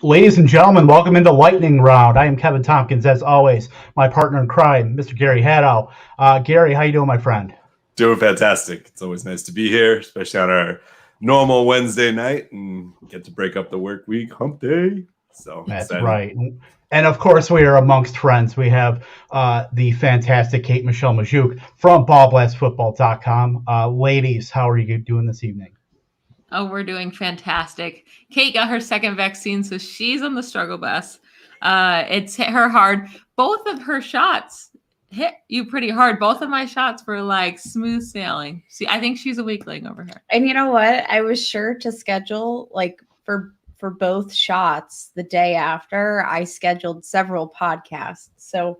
Ladies and gentlemen, welcome into Lightning Round. I am Kevin Tompkins, as always. My partner in crime, Mr. Gary Haddow. Gary, how you doing, my friend? Doing fantastic. It's always nice to be here, especially on our normal Wednesday night and get to break up the work week, hump day. So That's excited. right. And of course, we are amongst friends. We have the fantastic Michelle Magdziuk from BallBlastFootball.com. Ladies, how are you doing this evening? Oh, we're doing fantastic. Kate got her second vaccine, so she's on the struggle bus. It's hit her hard. Both of her shots hit you pretty hard. Both of my shots were like smooth sailing. See, I think she's a weakling over here. And you know what? I was sure to schedule for both shots the day after. I scheduled several podcasts. So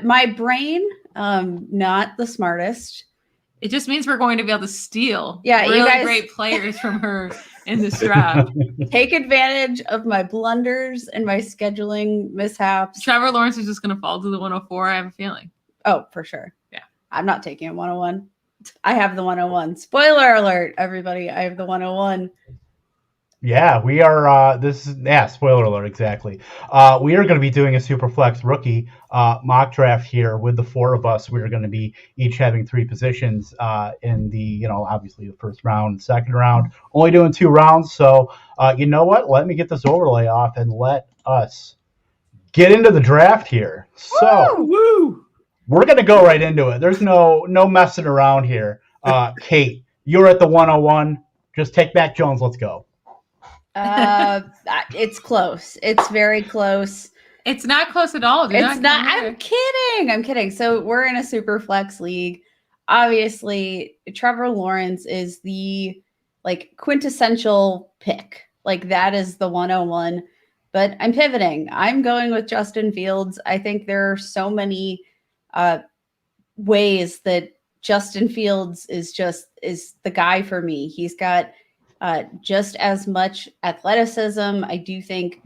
my brain, not the smartest. It just means we're going to be able to steal you guys great players from her in this draft. Take advantage of my blunders and my scheduling mishaps. Trevor Lawrence is just going to fall to the 104. I have a feeling. Oh, for sure. Yeah. I'm not taking a 101. I have the 101. Spoiler alert, everybody. I have the 101. Yeah, we are. Spoiler alert, exactly. We are going to be doing a Superflex rookie mock draft here with the four of us. We're going to be each having three positions in the, obviously the first round, second round. Only doing 2 rounds. So, you know what? Let me get this overlay off and let us get into the draft here. So, we're going to go right into it. There's no messing around here. Kate, you're at the 101. Just take Mac Jones. Let's go. It's close. It's very close. It's not close at all. It's not. I'm kidding. So we're in a super flex league. Obviously, Trevor Lawrence is the quintessential pick. That is the 101. But I'm pivoting. I'm going with Justin Fields. I think there are so many ways that Justin Fields is the guy for me. He's got just as much athleticism. I do think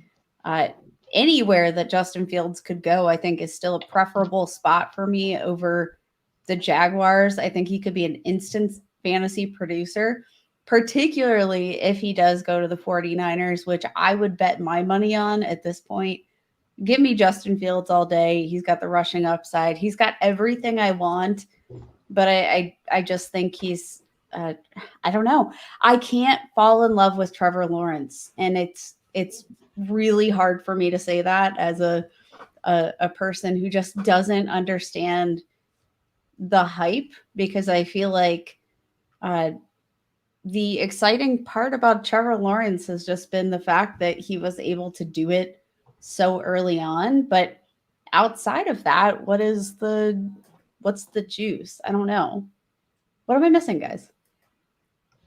anywhere that Justin Fields could go, I think is still a preferable spot for me over the Jaguars. I think he could be an instant fantasy producer, particularly if he does go to the 49ers, which I would bet my money on at this point. Give me Justin Fields all day. He's got the rushing upside. He's got everything I want, but I just think he's I don't know. I can't fall in love with Trevor Lawrence, and it's really hard for me to say that as a person who just doesn't understand the hype, because I feel like the exciting part about Trevor Lawrence has just been the fact that he was able to do it so early on. But outside of that, what's the juice? I don't know. What am I missing, guys?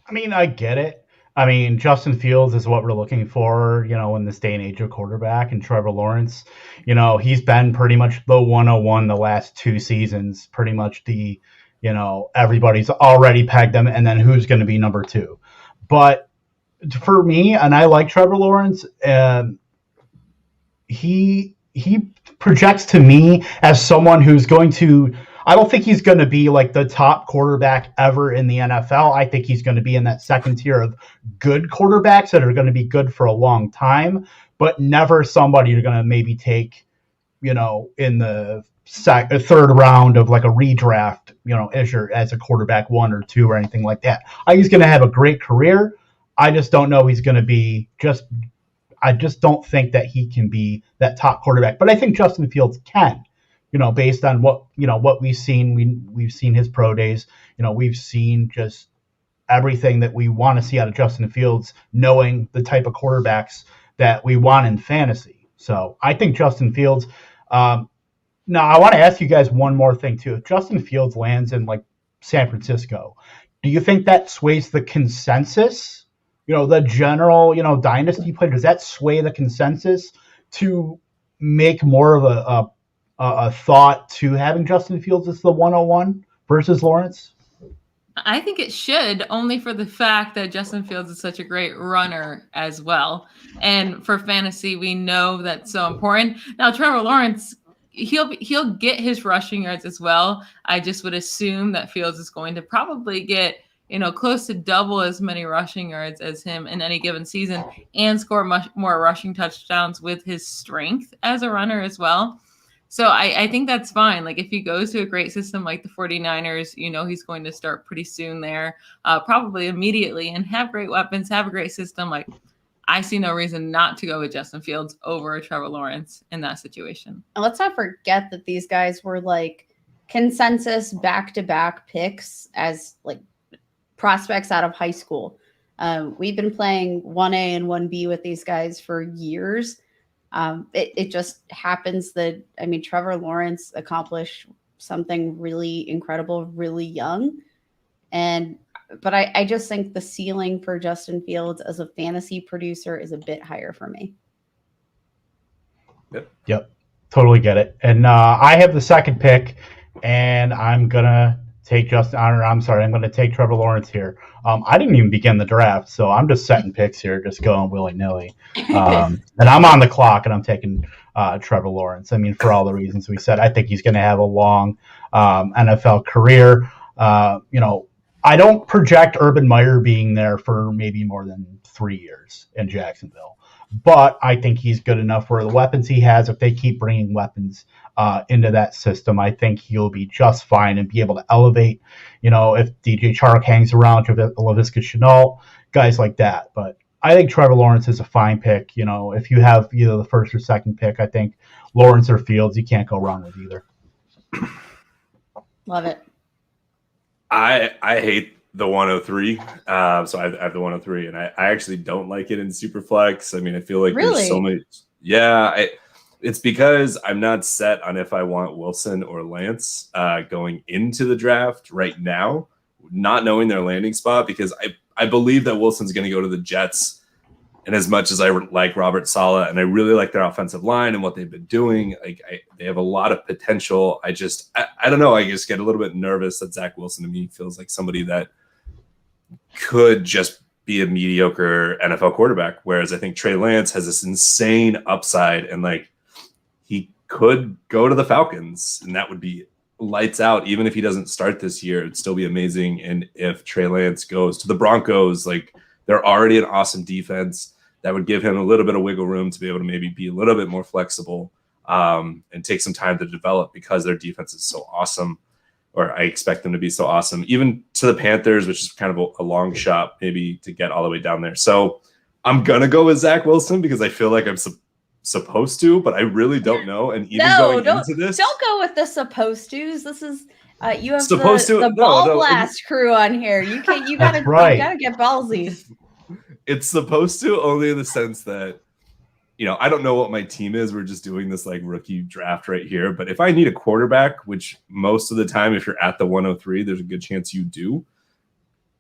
I mean, I get it. I mean, Justin Fields is what we're looking for, in this day and age of quarterback. And Trevor Lawrence, he's been pretty much the 101 the last 2 seasons, pretty much the, everybody's already pegged him, and then who's going to be number 2. But for me, and I like Trevor Lawrence, he projects to me as someone who's going to, I don't think he's going to be like the top quarterback ever in the NFL. I think he's going to be in that second tier of good quarterbacks that are going to be good for a long time, but never somebody you're going to maybe take, in the third round of like a redraft, as a quarterback 1 or 2 or anything like that. I think he's going to have a great career. I just don't know he's going to be I just don't think that he can be that top quarterback, but I think Justin Fields can. Based on what we've seen, we've seen his pro days. We've seen just everything that we want to see out of Justin Fields, knowing the type of quarterbacks that we want in fantasy. So I think Justin Fields. Now I want to ask you guys one more thing too. If Justin Fields lands in San Francisco, do you think that sways the consensus? The general dynasty play, does that sway the consensus to make more of a thought to having Justin Fields as the 101 versus Lawrence? I think it should, only for the fact that Justin Fields is such a great runner as well. And for fantasy, we know that's so important. Now, Trevor Lawrence, he'll get his rushing yards as well. I just would assume that Fields is going to probably get close to double as many rushing yards as him in any given season and score much more rushing touchdowns with his strength as a runner as well. So I think that's fine. Like if he goes to a great system like the 49ers, he's going to start pretty soon there, probably immediately, and have great weapons, have a great system. Like I see no reason not to go with Justin Fields over Trevor Lawrence in that situation. And let's not forget that these guys were like consensus back-to-back picks as like prospects out of high school. We've been playing 1A and 1B with these guys for years. It just happens that, Trevor Lawrence accomplished something really incredible, really young. But I just think the ceiling for Justin Fields as a fantasy producer is a bit higher for me. Yep. Totally get it. And I have the second pick, and I'm going to take I'm going to take Trevor Lawrence here. I didn't even begin the draft, so I'm just setting picks here, just going willy-nilly. And I'm on the clock, and I'm taking Trevor Lawrence. For all the reasons we said, I think he's going to have a long NFL career. I don't project Urban Meyer being there for maybe more than 3 years in Jacksonville. But I think he's good enough for the weapons he has. If they keep bringing weapons into that system, I think he'll be just fine and be able to elevate, if DJ Chark hangs around, LaVisca Chenault, guys like that. But I think Trevor Lawrence is a fine pick. If you have either the first or second pick, I think Lawrence or Fields, you can't go wrong with either. Love it. I hate the 103. So I have the 103, and I actually don't like it in Superflex. I feel like there's so many. Yeah, it's because I'm not set on if I want Wilson or Lance going into the draft right now, not knowing their landing spot, because I believe that Wilson's going to go to the Jets. And as much as I like Robert Saleh and I really like their offensive line and what they've been doing, they have a lot of potential. I don't know. I just get a little bit nervous that Zach Wilson to me feels like somebody that could just be a mediocre NFL quarterback. Whereas I think Trey Lance has this insane upside, and he could go to the Falcons, and that would be lights out. Even if he doesn't start this year, it'd still be amazing. And if Trey Lance goes to the Broncos, they're already an awesome defense. That would give him a little bit of wiggle room to be able to maybe be a little bit more flexible and take some time to develop, because their defense is so awesome, or I expect them to be so awesome, even to the Panthers, which is kind of a long shot maybe to get all the way down there. So I'm going to go with Zach Wilson because I feel like I'm supposed to, but I really don't know. And even into this, don't go with the supposed to's. This is you have supposed the BallBlast's crew on here. You gotta you gotta get ballsy. It's supposed to, only in the sense that, I don't know what my team is. We're just doing this rookie draft right here. But if I need a quarterback, which most of the time, if you're at the 103, there's a good chance you do.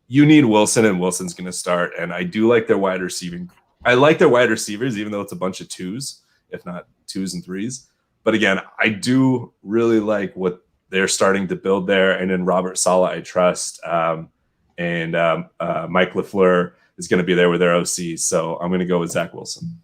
You need Wilson, and Wilson's going to start. And I do like their wide receiving. I like their wide receivers, even though it's a bunch of twos, if not twos and threes. But again, I do really like what they're starting to build there. And in Robert Saleh, I trust. And Mike LaFleur is going to be there with their OC. So I'm going to go with Zach Wilson.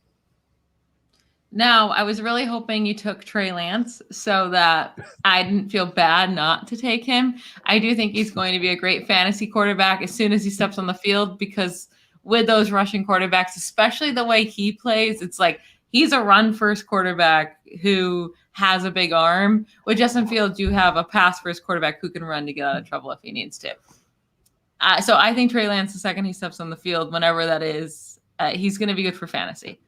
Now, I was really hoping you took Trey Lance so that I didn't feel bad not to take him. I do think he's going to be a great fantasy quarterback as soon as he steps on the field, because with those rushing quarterbacks, especially the way he plays, it's like he's a run-first quarterback who has a big arm. With Justin Fields, you have a pass-first quarterback who can run to get out of trouble if he needs to. So I think Trey Lance, the second he steps on the field, whenever that is, he's going to be good for fantasy.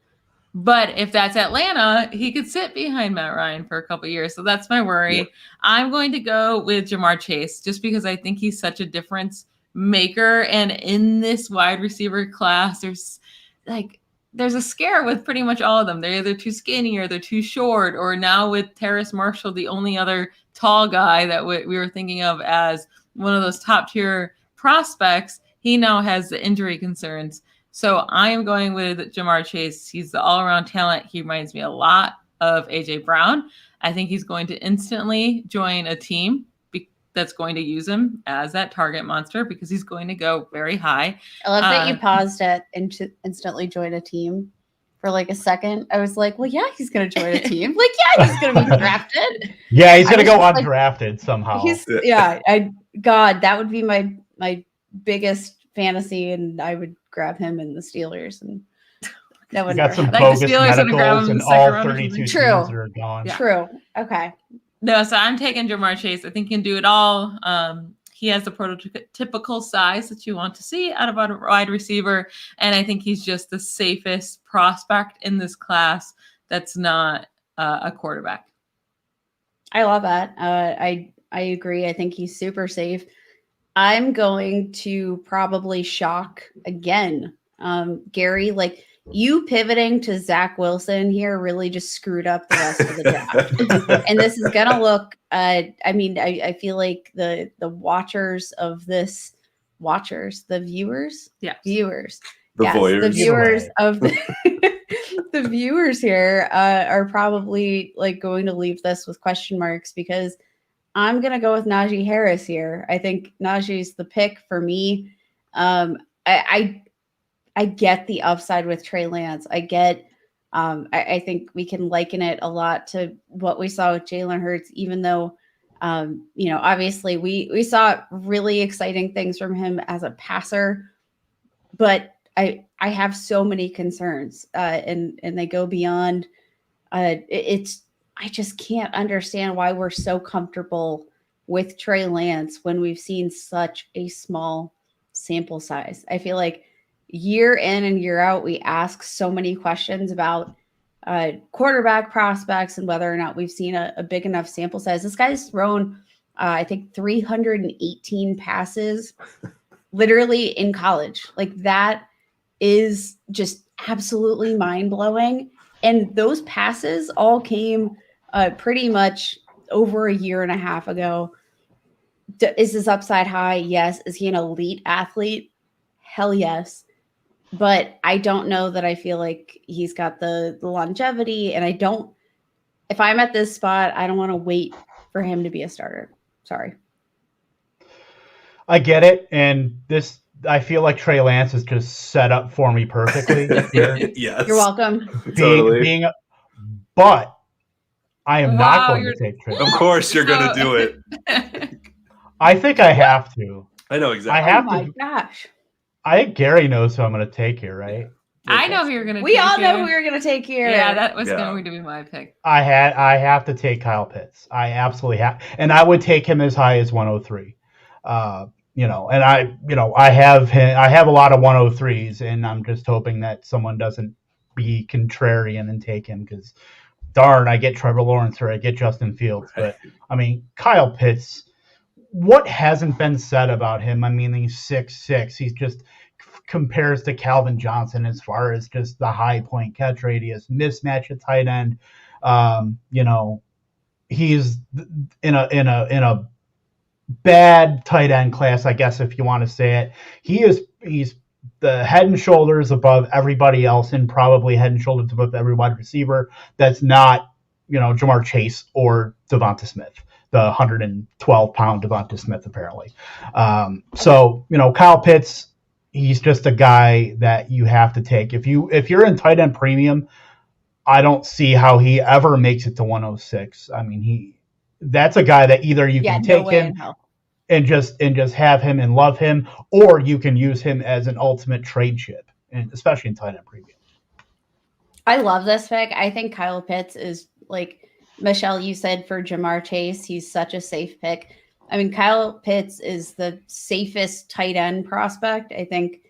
But if that's Atlanta, he could sit behind Matt Ryan for a couple of years. So that's my worry. Yeah. I'm going to go with Jamar Chase just because I think he's such a difference maker. And in this wide receiver class, there's a scare with pretty much all of them. They're either too skinny or they're too short. Or now with Terrace Marshall, the only other tall guy that we were thinking of as one of those top tier prospects, he now has the injury concerns. So I am going with Jamar Chase. He's the all-around talent. He reminds me a lot of A.J. Brown. I think he's going to instantly join a team that's going to use him as that target monster because he's going to go very high. I love that you paused at instantly join a team for a second. I was like, well, yeah, he's going to join a team. Yeah, he's going to be drafted. Yeah, he's going to go undrafted somehow. God, that would be my biggest fantasy, and I would grab him in the Steelers, and that would got some Like the bogus Steelers gonna grab medicals him in and the second all round or 32 something. teams True. are gone. Yeah. True. Okay. No, so I'm taking Jamar Chase. I think he can do it all. He has the prototypical size that you want to see out of a wide receiver, and I think he's just the safest prospect in this class that's not a quarterback. I love that. I agree. I think he's super safe. I'm going to probably shock again. Gary, like you pivoting to Zach Wilson here really just screwed up the rest of the draft. And this is gonna look I feel like the watchers of this the viewers The voyeurs. the viewers of the viewers here are probably like going to leave this with question marks, because I'm going to go with Najee Harris here. I think Najee's the pick for me. I get the upside with Trey Lance. I get, I think we can liken it a lot to what we saw with Jalen Hurts, even though, obviously we saw really exciting things from him as a passer, but I have so many concerns, and they go beyond. I just can't understand why we're so comfortable with Trey Lance when we've seen such a small sample size. I feel like year in and year out, we ask so many questions about quarterback prospects and whether or not we've seen a big enough sample size. This guy's thrown, I think, 318 passes literally in college. Like that is just absolutely mind-blowing. And those passes all came pretty much over a year and a half ago. Is his upside high? Yes. Is he an elite athlete? Hell yes. But I don't know that I feel like he's got the longevity. And if I'm at this spot, I don't want to wait for him to be a starter. Sorry. I get it. And I feel like Trey Lance is just set up for me perfectly. Yes. You're welcome. Totally. But I am not going to take Trey Lance. Of course you're going to do it. I think I have to. I know exactly. I have oh my gosh. I think Gary knows who I'm going to take here, right? I know who you're going to take. We all know who you're going to take here. Yeah, that was going to be my pick. I have to take Kyle Pitts. I absolutely have. And I would take him as high as 103. And I have a lot of 103s, and I'm just hoping that someone doesn't be contrarian and take him, because darn, I get Trevor Lawrence or I get Justin Fields. But I mean, Kyle Pitts, what hasn't been said about him? I mean, he's 6'6". He's just compares to Calvin Johnson as far as just the high point catch radius, mismatch at tight end. He's in a bad tight end class, I guess, if you want to say it. He's the head and shoulders above everybody else, and probably head and shoulders above every wide receiver that's not, Jamar Chase or Devonta Smith, the 112-pound Devonta Smith, apparently. Kyle Pitts, he's just a guy that you have to take. If you're in tight end premium, I don't see how he ever makes it to 106. I mean, that's a guy that either you can take him and just have him and love him, or you can use him as an ultimate trade chip, and especially in tight end premium. I love this pick. I think Kyle Pitts is, like Michelle, you said, for Jamar Chase, he's such a safe pick. I mean, Kyle Pitts is the safest tight end prospect. I think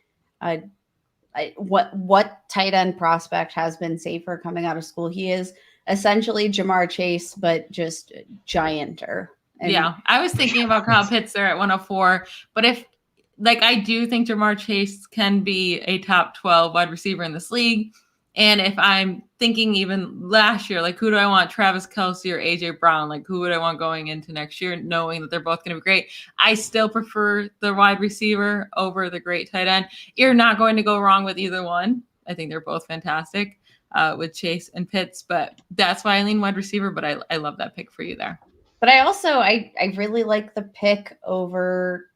what tight end prospect has been safer coming out of school? He is essentially Jamar Chase, but just gianter. Yeah, I was thinking about Kyle Pitts there at 104, but I do think Jamar Chase can be a top 12 wide receiver in this league. And if I'm thinking even last year, like, who do I want, Travis Kelce or AJ Brown? Like, who would I want going into next year, knowing that they're both going to be great? I still prefer the wide receiver over the great tight end. You're not going to go wrong with either one. I think they're both fantastic with Chase and Pitts, but that's why I lean wide receiver. But I love that pick for you there. But I also I really like the pick over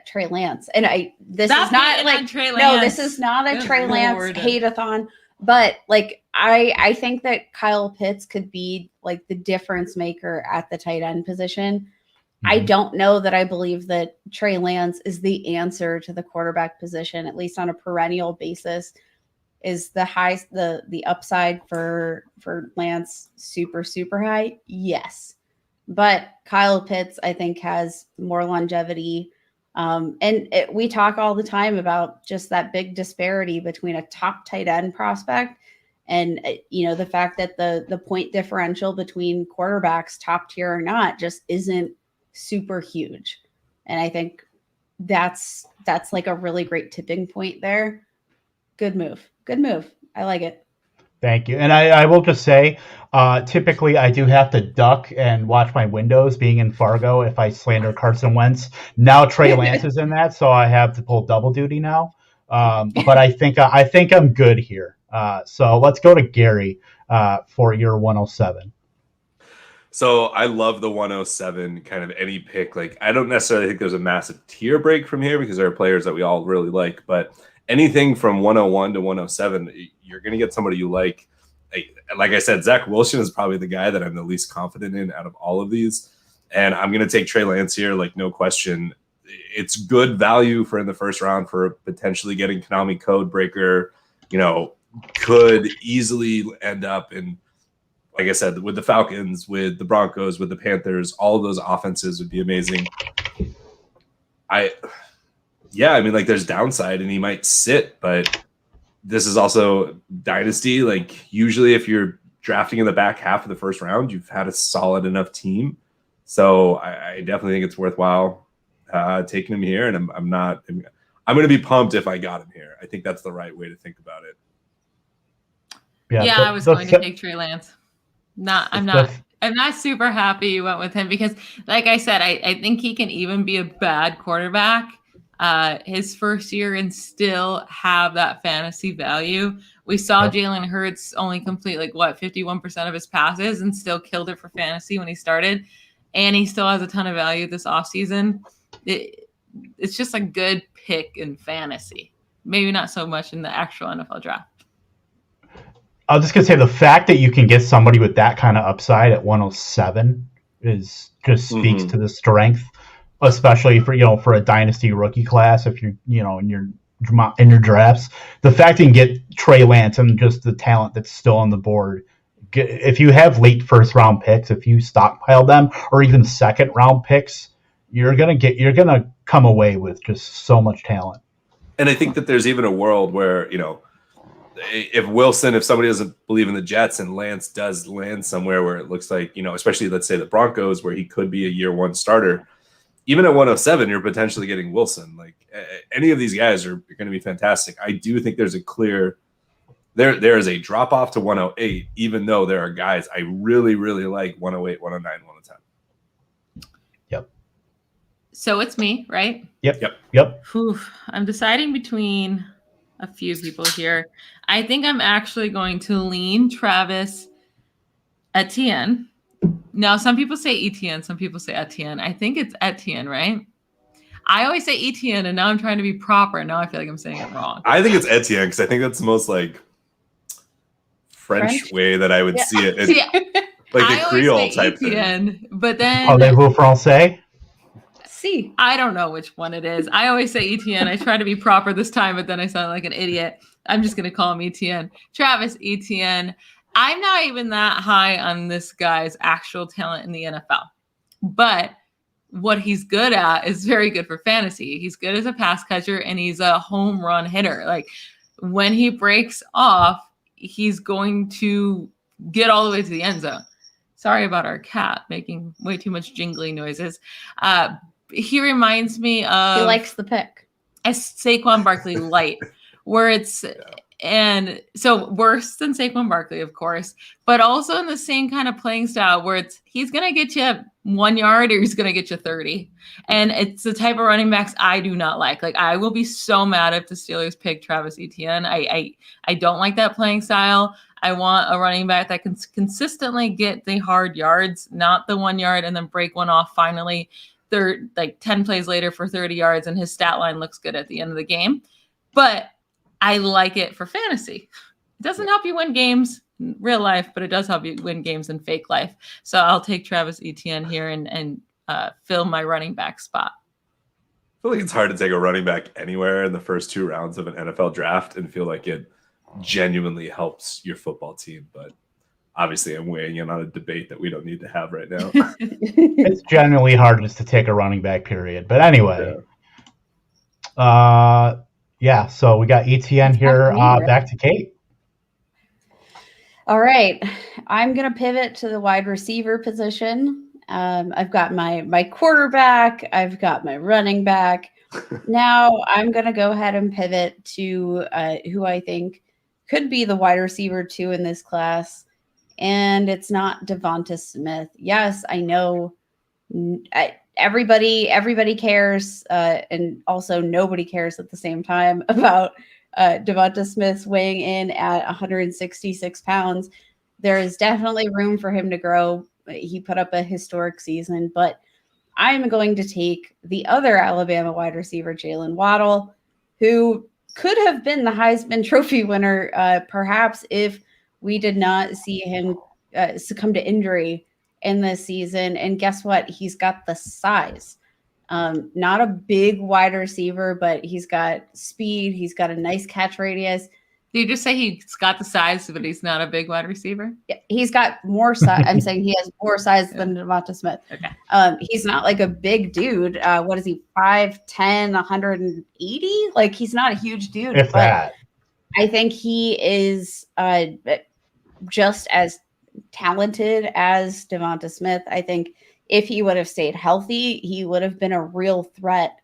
Trey Lance, and this is not like Trey Lance. No, this is not a Trey Lance hate-a-thon. But like I think that Kyle Pitts could be like the difference maker at the tight end position. I don't know that I believe that Trey Lance is the answer to the quarterback position, at least on a perennial basis. Is the upside for Lance super, super high? Yes. But Kyle Pitts, I think, has more longevity. We talk all the time about just that big disparity between a top tight end prospect and, the fact that the point differential between quarterbacks, top tier or not, just isn't super huge. And I think that's like a really great tipping point there. Good move. I like it. Thank you. And I will just say, typically I do have to duck and watch my windows being in Fargo if I slander Carson Wentz. Now Trey Lance is in that, so I have to pull double duty now. But I think I'm good here. So let's go to Gary for your 107. So I love the 107, kind of any pick. Like, I don't necessarily think there's a massive tier break from here because there are players that we all really like, but anything from 101 to 107, you're going to get somebody you like. Like I said, Zach Wilson is probably the guy that I'm the least confident in out of all of these. And I'm going to take Trey Lance here, like, no question. It's good value for in the first round for potentially getting Konami code breaker, could easily end up in, like I said, with the Falcons, with the Broncos, with the Panthers, all of those offenses would be amazing. There's downside and he might sit, but this is also dynasty. Like, usually if you're drafting in the back half of the first round, you've had a solid enough team. So I definitely think it's worthwhile taking him here. And I'm going to be pumped if I got him here. I think that's the right way to think about it. Yeah, I was going to take Trey Lance. I'm not super happy you went with him because, like I said, I think he can even be a bad quarterback his first year and still have that fantasy value. We saw Jalen Hurts only complete 51% of his passes and still killed it for fantasy when he started. And he still has a ton of value this offseason. It's just a good pick in fantasy. Maybe not so much in the actual NFL draft. I was just going to say the fact that you can get somebody with that kind of upside at 107 speaks to the strength, especially for a dynasty rookie class. If you're in your drafts, the fact that you can get Trey Lance and just the talent that's still on the board. If you have late first round picks, if you stockpile them, or even second round picks, you're gonna come away with just so much talent. And I think that there's even a world where if somebody doesn't believe in the Jets and Lance does land somewhere where it looks like, especially let's say the Broncos, where he could be a year one starter, even at 107, you're potentially getting Wilson. Like, any of these guys are going to be fantastic. I do think there's a clear, there is a drop off to 108, even though there are guys I really, really like 108, 109, 110. Yep. So it's me, right? Yep. Whew. I'm deciding between a few people here. I think I'm actually going to lean Travis Etienne. Now, some people say Etienne, some people say Etienne. I think it's Etienne, right? I always say Etienne, and now I'm trying to be proper. Now I feel like I'm saying it wrong. I think it's Etienne because I think that's the most French way that I would see it. Like a Creole type Etienne, thing. But then Parlez-vous français? See, I don't know which one it is. I always say Etienne. I try to be proper this time, but then I sound like an idiot. I'm just going to call him Etienne. Travis Etienne. I'm not even that high on this guy's actual talent in the NFL. But what he's good at is very good for fantasy. He's good as a pass catcher, and he's a home run hitter. Like, when he breaks off, he's going to get all the way to the end zone. Sorry about our cat making way too much jingly noises. He reminds me of... He likes the pick. A Saquon Barkley light, where it's... And so worse than Saquon Barkley, of course, but also in the same kind of playing style where he's going to get you 1 yard or he's going to get you 30. And it's the type of running backs I do not like. Like, I will be so mad if the Steelers pick Travis Etienne. I don't like that playing style. I want a running back that can consistently get the hard yards, not the 1 yard and then break one off finally 10 plays later for 30 yards. And his stat line looks good at the end of the game. But I like it for fantasy. It doesn't help you win games in real life, but it does help you win games in fake life. So I'll take Travis Etienne here, and fill my running back spot. I feel like it's hard to take a running back anywhere in the first 2 rounds of an NFL draft and feel like it genuinely helps your football team. But obviously, I'm weighing in on a debate that we don't need to have right now. It's generally hard just to take a running back, period. But anyway, so we got ETN here. Back to Kate. All right. I'm going to pivot to the wide receiver position. I've got my quarterback. I've got my running back. Now I'm going to go ahead and pivot to who I think could be the wide receiver 2 in this class. And it's not Devonta Smith. Yes, I know everybody cares. And also nobody cares at the same time about Devonta Smith weighing in at 166 pounds. There is definitely room for him to grow. He put up a historic season, but I'm going to take the other Alabama wide receiver, Jalen Waddle, who could have been the Heisman Trophy winner, perhaps if we did not see him succumb to injury in this season. And guess what? He's got the size. Not a big wide receiver, but he's got speed. He's got a nice catch radius. Did you just say he's got the size, but he's not a big wide receiver? Yeah, he's got more size. I'm saying he has more size than Devonta Smith. Okay. He's not like a big dude. What is he? 5'10", 180? Like, he's not a huge dude. If that. I think he is just as talented as Devonta Smith. I think if he would have stayed healthy, he would have been a real threat,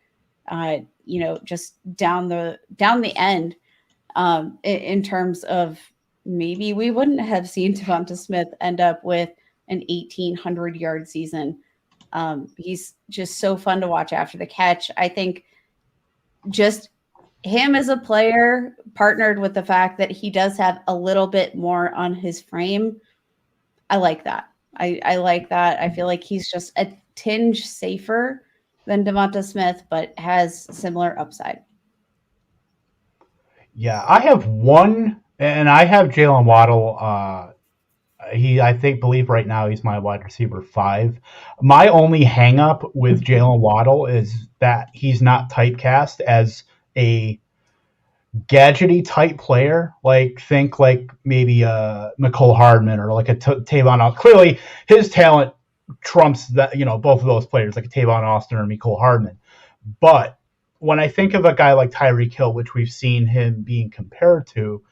just down the end. In terms of maybe we wouldn't have seen Devonta Smith end up with an 1,800-yard season. He's just so fun to watch after the catch. I think just him as a player, partnered with the fact that he does have a little bit more on his frame, I like that. I like that. I feel like he's just a tinge safer than Devonta Smith, but has similar upside. Yeah, I have one, and I have Jalen Waddle. Believe right now he's my wide receiver 5. My only hang up with Jalen Waddle is that he's not typecast as a gadgety type player. Think maybe Mecole Hardman or like a Tavon. Clearly, his talent trumps that. Both of those players, like a Tavon Austin or Mecole Hardman. But when I think of a guy like Tyreek Hill, which we've seen him being compared to,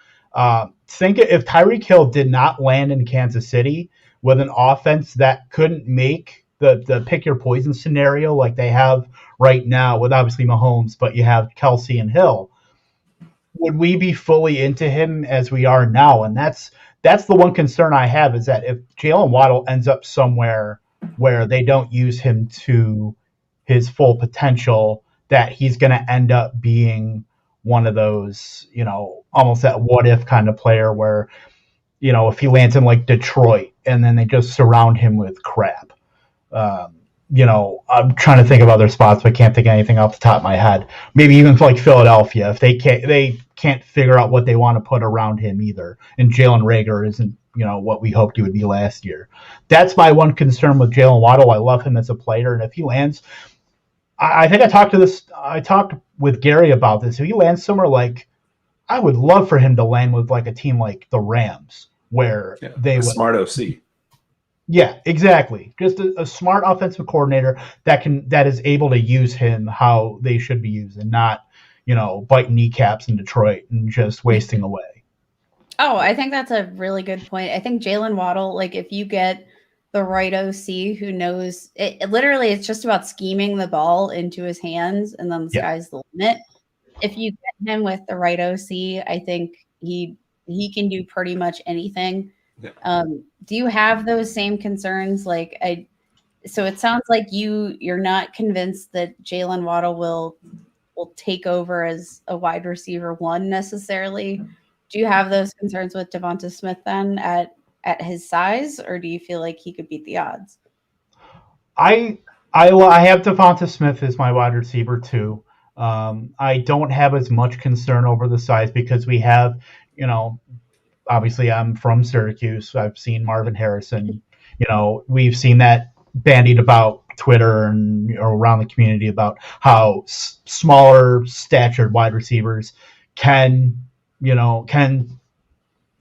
think if Tyreek Hill did not land in Kansas City with an offense that couldn't make the pick your poison scenario like they have right now with obviously Mahomes, but you have Kelsey and Hill, would we be fully into him as we are now? And that's the one concern I have, is that if Jalen Waddle ends up somewhere where they don't use him to his full potential, that he's going to end up being one of those, almost that what if kind of player where, if he lands in like Detroit and then they just surround him with crap. I'm trying to think of other spots, but can't think of anything off the top of my head. Maybe even like Philadelphia, if they can't figure out what they want to put around him either. And Jalen Reagor isn't, what we hoped he would be last year. That's my one concern with Jalen Waddle. I love him as a player, and if he lands, I think I talked with Gary about this. If he lands somewhere I would love for him to land with like a team like the Rams, where they would smart OC. Yeah, exactly. Just a smart offensive coordinator that is able to use him how they should be used, and not, biting kneecaps in Detroit and just wasting away. Oh, I think that's a really good point. I think Jalen Waddle, if you get the right OC who knows it, literally it's just about scheming the ball into his hands, and then the sky's the limit. If you get him with the right OC, I think he can do pretty much anything. Yeah. Do you have those same concerns? So it sounds like you're not convinced that Jalen Waddle will take over as a wide receiver 1 necessarily. Do you have those concerns with Devonta Smith then at his size, or do you feel like he could beat the odds? I have Devonta Smith as my wide receiver 2. I don't have as much concern over the size because we have, obviously I'm from Syracuse. I've seen Marvin Harrison. We've seen that bandied about Twitter and around the community about how smaller statured wide receivers can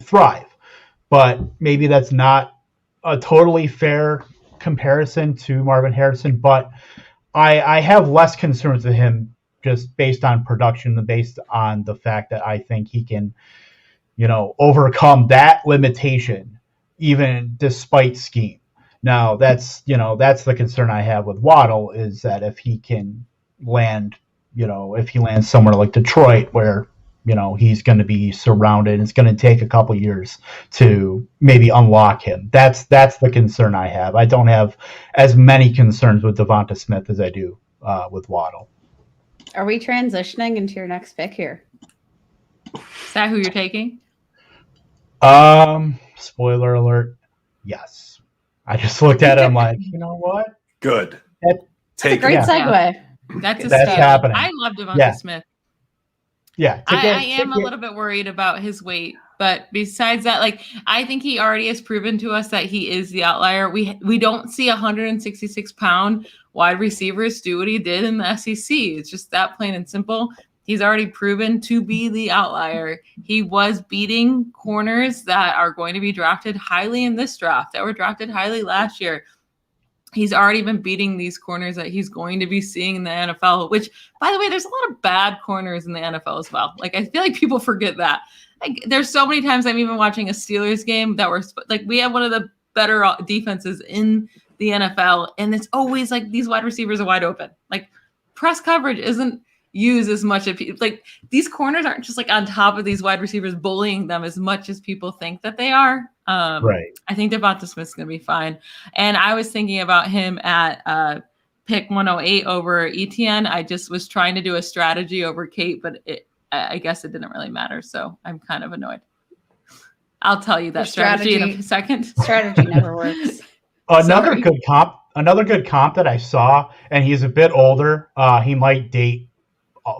thrive, but maybe that's not a totally fair comparison to Marvin Harrison. But I have less concerns with him just based on production than based on the fact that I think he can, overcome that limitation even despite scheme. Now that's the concern I have with Waddle, is that if he can land, if he lands somewhere like Detroit where, he's going to be surrounded, it's going to take a couple years to maybe unlock him. That's the concern I have. I don't have as many concerns with Devonta Smith as I do with Waddle. Are we transitioning into your next pick here? Is that who you're taking? Spoiler alert. Yes. I just looked at it. I'm like, you know what? Good. That's a great segue. That's happening. I love Devonta Smith. Yeah. I am a little bit worried about his weight, but besides that, I think he already has proven to us that he is the outlier. We don't see 166-pound wide receivers do what he did in the SEC. It's just that plain and simple. He's already proven to be the outlier. He was beating corners that are going to be drafted highly in this draft, that were drafted highly last year. He's already been beating these corners that he's going to be seeing in the NFL, which, by the way, there's a lot of bad corners in the NFL as well. I feel like people forget that. There's so many times I'm even watching a Steelers game that we have one of the better defenses in the NFL, and it's always these wide receivers are wide open. Press coverage isn't used as much as people. These corners aren't just on top of these wide receivers bullying them as much as people think that they are. Right. I think Devonta Smith's going to be fine. And I was thinking about him at pick 108 over Etienne. I just was trying to do a strategy over Kate, but I guess it didn't really matter. So I'm kind of annoyed. I'll tell you that strategy in a second. Strategy never works. Another good comp that I saw, and he's a bit older. He might date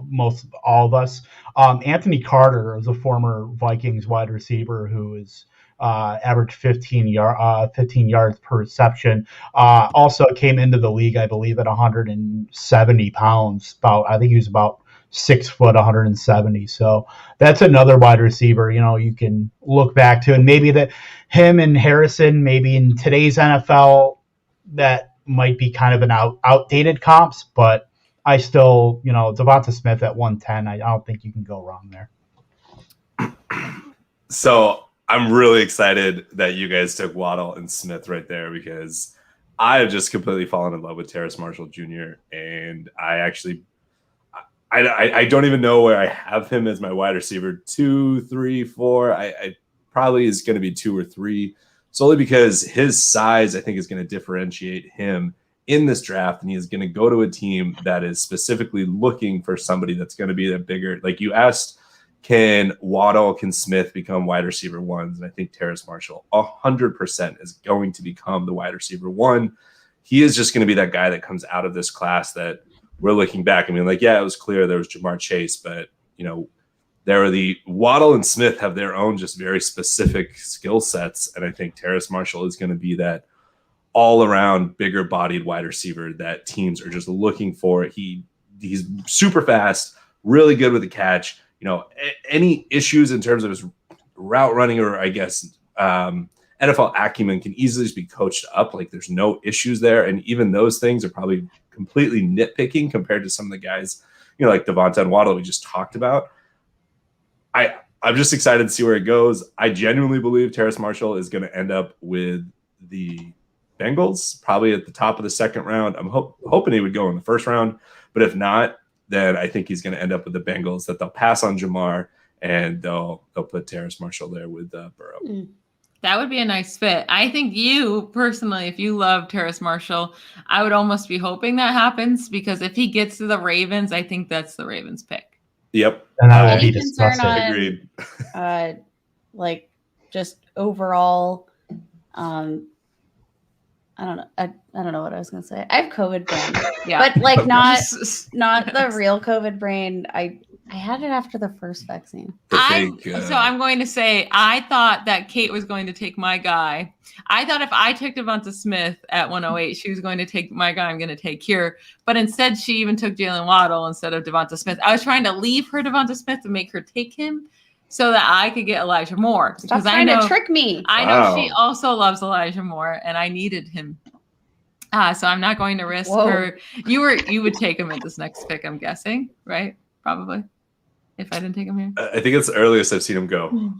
most all of us. Anthony Carter is a former Vikings wide receiver who is averaged 15 yards per reception. Also came into the league, I believe, at 170 pounds. I think he was about 6 foot, 170. So that's another wide receiver, you can look back to, and maybe that him and Harrison, maybe in today's NFL, that might be kind of an outdated comps, but I still, Devonta Smith at 110, I don't think you can go wrong there. So I'm really excited that you guys took Waddle and Smith right there, because I have just completely fallen in love with Terrace Marshall Jr. And I don't even know where I have him as my wide receiver 2, 3, 4. I probably is going to be 2 or 3, solely because his size, I think, is going to differentiate him in this draft, and he is going to go to a team that is specifically looking for somebody that's going to be that bigger. Like you asked, can Smith become wide receiver ones? And I think Terrace Marshall 100% is going to become the wide receiver one. He is just going to be that guy that comes out of this class that we're looking back. I mean, it was clear there was Jamar Chase, but there are the Waddle and Smith have their own just very specific skill sets. And I think Terrace Marshall is going to be that all around bigger bodied wide receiver that teams are just looking for. He's super fast, really good with the catch. Any issues in terms of his route running, or I guess NFL acumen, can easily just be coached up. There's no issues there. And even those things are probably completely nitpicking compared to some of the guys, like Devonta and Waddle we just talked about. I'm just excited to see where it goes. I genuinely believe Terrace Marshall is going to end up with the Bengals, probably at the top of the second round. I'm hoping he would go in the first round, but if not, then I think he's going to end up with the Bengals, that they'll pass on Jamar and they'll put Terrace Marshall there with Burrow. That would be a nice fit. I think you personally, if you love Terrace Marshall, I would almost be hoping that happens, because if he gets to the Ravens, I think that's the Ravens pick. Yep. And I would be disgusted. Agreed. Just overall, I don't know. I don't know what I was going to say. I have COVID brain, but not the real COVID brain. I I had it after the first vaccine. So I'm going to say, I thought that Kate was going to take my guy. I thought if I took Devonta Smith at 108, she was going to take my guy I'm going to take here. But instead, she even took Jalen Waddle instead of Devonta Smith. I was trying to leave her Devonta Smith to make her take him so that I could get Elijah Moore. Stop trying to trick me. I know she also loves Elijah Moore, and I needed him. So I'm not going to risk her. You would take him at this next pick, I'm guessing, right? Probably. If I didn't take him here, I think it's the earliest I've seen him go.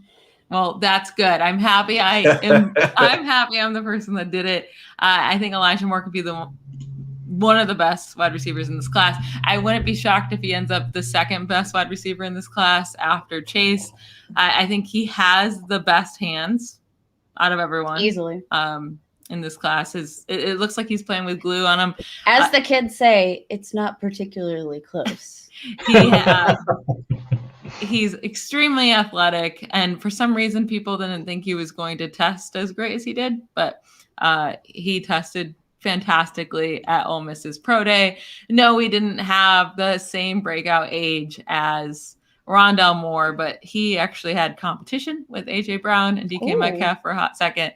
Well, that's good. I'm happy. I'm happy. I'm the person that did it. I think Elijah Moore could be one of the best wide receivers in this class. I wouldn't be shocked if he ends up the second best wide receiver in this class after Chase. I think he has the best hands out of everyone easily. In this class, it looks like he's playing with glue on him. As the kids say, it's not particularly close. He's extremely athletic, and for some reason people didn't think he was going to test as great as he did, but he tested fantastically at Ole Miss's Pro Day. No, he didn't have the same breakout age as Rondale Moore, but he actually had competition with AJ Brown and DK Metcalf for a hot second.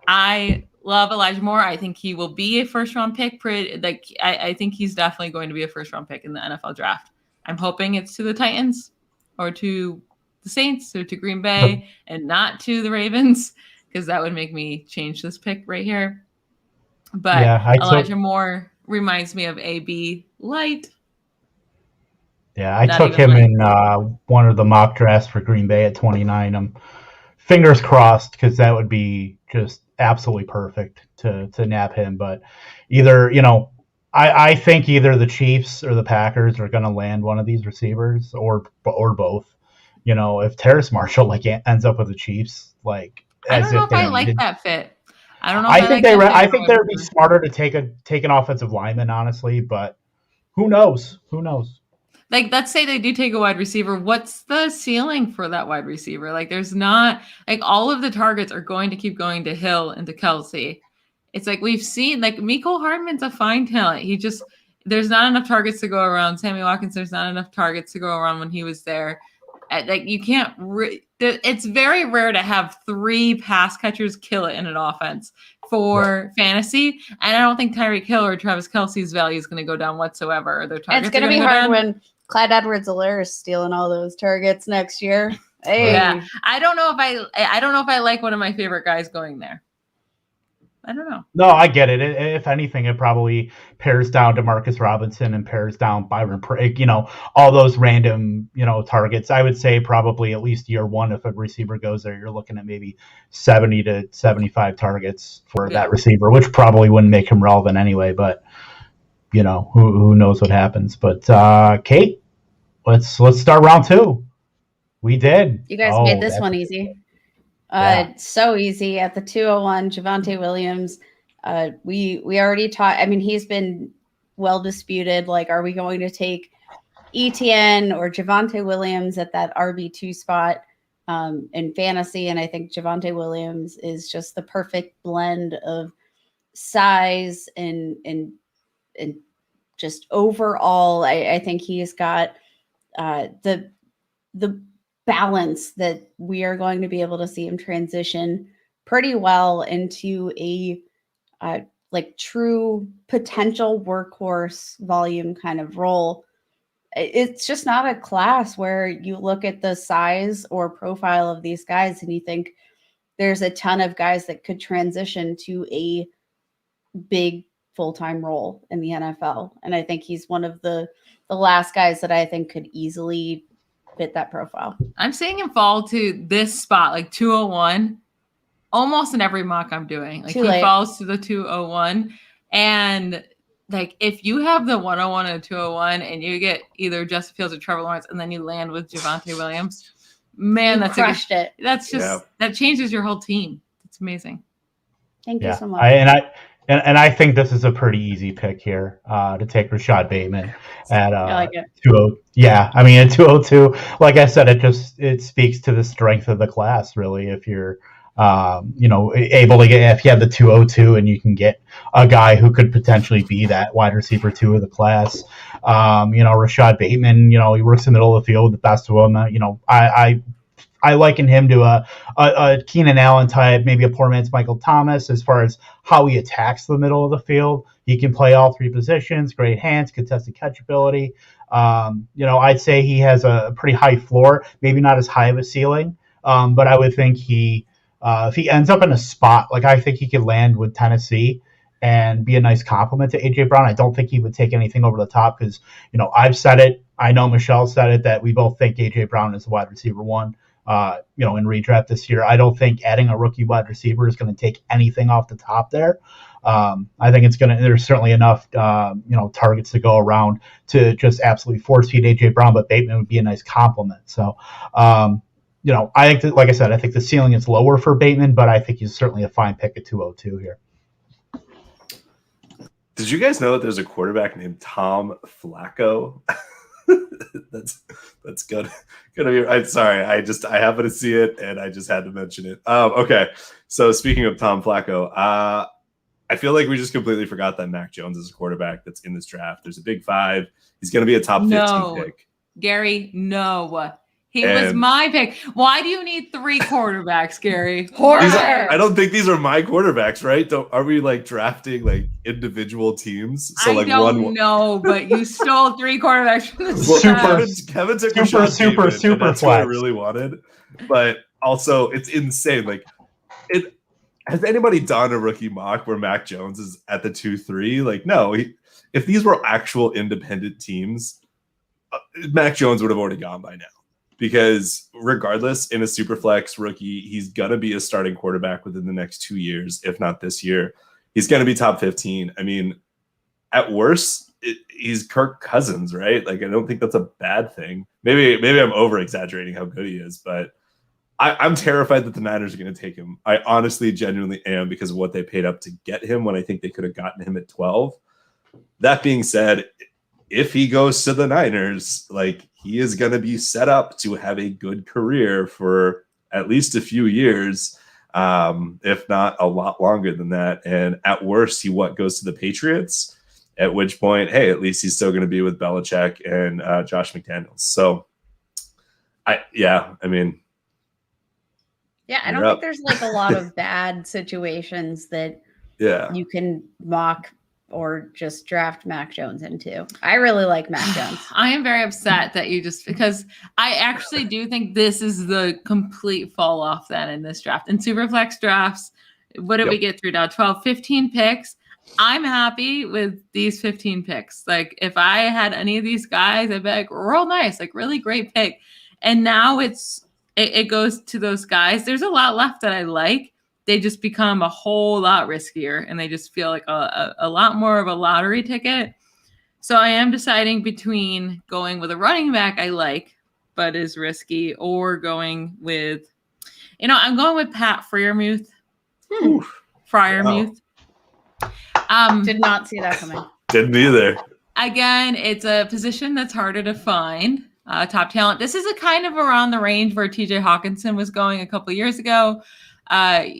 I love Elijah Moore. I think he will be a first-round pick. I think he's definitely going to be a first-round pick in the NFL draft. I'm hoping it's to the Titans or to the Saints or to Green Bay and not to the Ravens, because that would make me change this pick right here. But Elijah Moore reminds me of AB Light. Yeah, I took him in one of the mock drafts for Green Bay at 29. I'm fingers crossed, because that would be just absolutely perfect to nab him. But either, I think either the Chiefs or the Packers are going to land one of these receivers, or both. If Terrace Marshall ends up with the Chiefs, I don't know if I like that fit. I don't know. I think they would be smarter to take an offensive lineman, honestly. But who knows? Who knows? Let's say they do take a wide receiver. What's the ceiling for that wide receiver? There's not all of the targets are going to keep going to Hill and to Kelsey. It's we've seen Mecole Hardman's a fine talent. There's not enough targets to go around. Sammy Watkins, there's not enough targets to go around when he was there. You can't. It's very rare to have 3 pass catchers kill it in an offense for fantasy, and I don't think Tyreek Hill or Travis Kelce's value is going to go down whatsoever. Or their targets. It's going to be hard when Clyde Edwards-Helaire is stealing all those targets next year. Hey. Yeah, I don't know if I like one of my favorite guys going there. I don't know. No, I get it. If anything, it probably pares down to Marcus Robinson and pares down Byron Prig, all those random, targets. I would say probably at least year one, if a receiver goes there, you're looking at maybe 70 to 75 targets for that receiver, which probably wouldn't make him relevant anyway. But, who knows what happens. But, Kate, let's start round 2. We did. You guys made this one easy. So easy. At the 201, Javonte Williams. We already talked. I mean, he's been well disputed. Are we going to take ETN or Javonte Williams at that RB2 spot in fantasy? And I think Javonte Williams is just the perfect blend of size and just overall. I think he's got the balance that we are going to be able to see him transition pretty well into a true potential workhorse volume kind of role. It's just not a class where you look at the size or profile of these guys and you think there's a ton of guys that could transition to a big full-time role in the NFL. And I think he's one of the last guys that I think could easily fit that profile. I'm seeing him fall to this spot, 201, almost in every mock I'm doing. He falls to the 201. And if you have the 101 and 201 and you get either Justin Fields or Trevor Lawrence and then you land with Javonte Williams, man, that changes your whole team. It's amazing. Thank you so much. I think this is a pretty easy pick here to take Rashad Bateman at 202. Yeah, at 202, like I said, it speaks to the strength of the class, really. If you're able to get, if you have the 202 and you can get a guy who could potentially be that wide receiver 2 of the class. Rashad Bateman, he works in the middle of the field with the best of them. I liken him to a Keenan Allen type, maybe a poor man's Michael Thomas, as far as how he attacks the middle of the field. He can play all 3 positions, great hands, contested catch ability. I'd say he has a pretty high floor, maybe not as high of a ceiling, but I would think if he ends up in a spot, like I think he could land with Tennessee and be a nice compliment to A.J. Brown. I don't think he would take anything over the top because, I've said it. I know Michelle said it, that we both think A.J. Brown is the wide receiver 1. In redraft this year. I don't think adding a rookie wide receiver is going to take anything off the top there. I think there's certainly enough, targets to go around to just absolutely force feed A.J. Brown, but Bateman would be a nice compliment. So, I think that, like I said, I think the ceiling is lower for Bateman, but I think he's certainly a fine pick at 202 here. Did you guys know that there's a quarterback named Tom Flacco? That's good. I'm sorry. I happened to see it and I just had to mention it. Okay. So speaking of Tom Flacco, I feel like we just completely forgot that Mac Jones is a quarterback that's in this draft. There's a big 5. He's going to be a top 15 pick. Gary, no. He was my pick. Why do you need 3 quarterbacks, Gary? I don't think these are my quarterbacks, right? Are we drafting individual teams? So I don't know, but you stole 3 quarterbacks from the draft. Kevin took super that's what I really wanted. But also, it's insane. Has anybody done a rookie mock where Mac Jones is at the 2-3? No. If these were actual independent teams, Mac Jones would have already gone by now. Because regardless, in a Superflex rookie, he's going to be a starting quarterback within the next 2 years, if not this year. He's going to be top 15. I mean, at worst, he's Kirk Cousins, right? I don't think that's a bad thing. Maybe I'm over-exaggerating how good he is, but I'm terrified that the Niners are going to take him. I honestly, genuinely am because of what they paid up to get him when I think they could have gotten him at 12. That being said, if he goes to the Niners, he is going to be set up to have a good career for at least a few years, if not a lot longer than that. And at worst, he goes to the Patriots, at which point, hey, at least he's still going to be with Belichick and Josh McDaniels. So, I don't think there's a lot of bad situations that you can mock or just draft Mac Jones into. I really like Mac Jones. I am very upset that because I actually do think this is the complete fall off then in this draft. In Superflex drafts, what did we get through now? 12, 15 picks. I'm happy with these 15 picks. If I had any of these guys, I'd be real nice, really great pick. And now it goes to those guys. There's a lot left that I like. They just become a whole lot riskier and they just feel like a lot more of a lottery ticket. So I am deciding between going with a running back I like, but is risky, or going with, I'm going with Pat Freiermuth. Freiermuth. Did not see that coming. Didn't either. Again, it's a position that's harder to find. Top talent. This is a kind of around the range where TJ Hawkinson was going a couple years ago.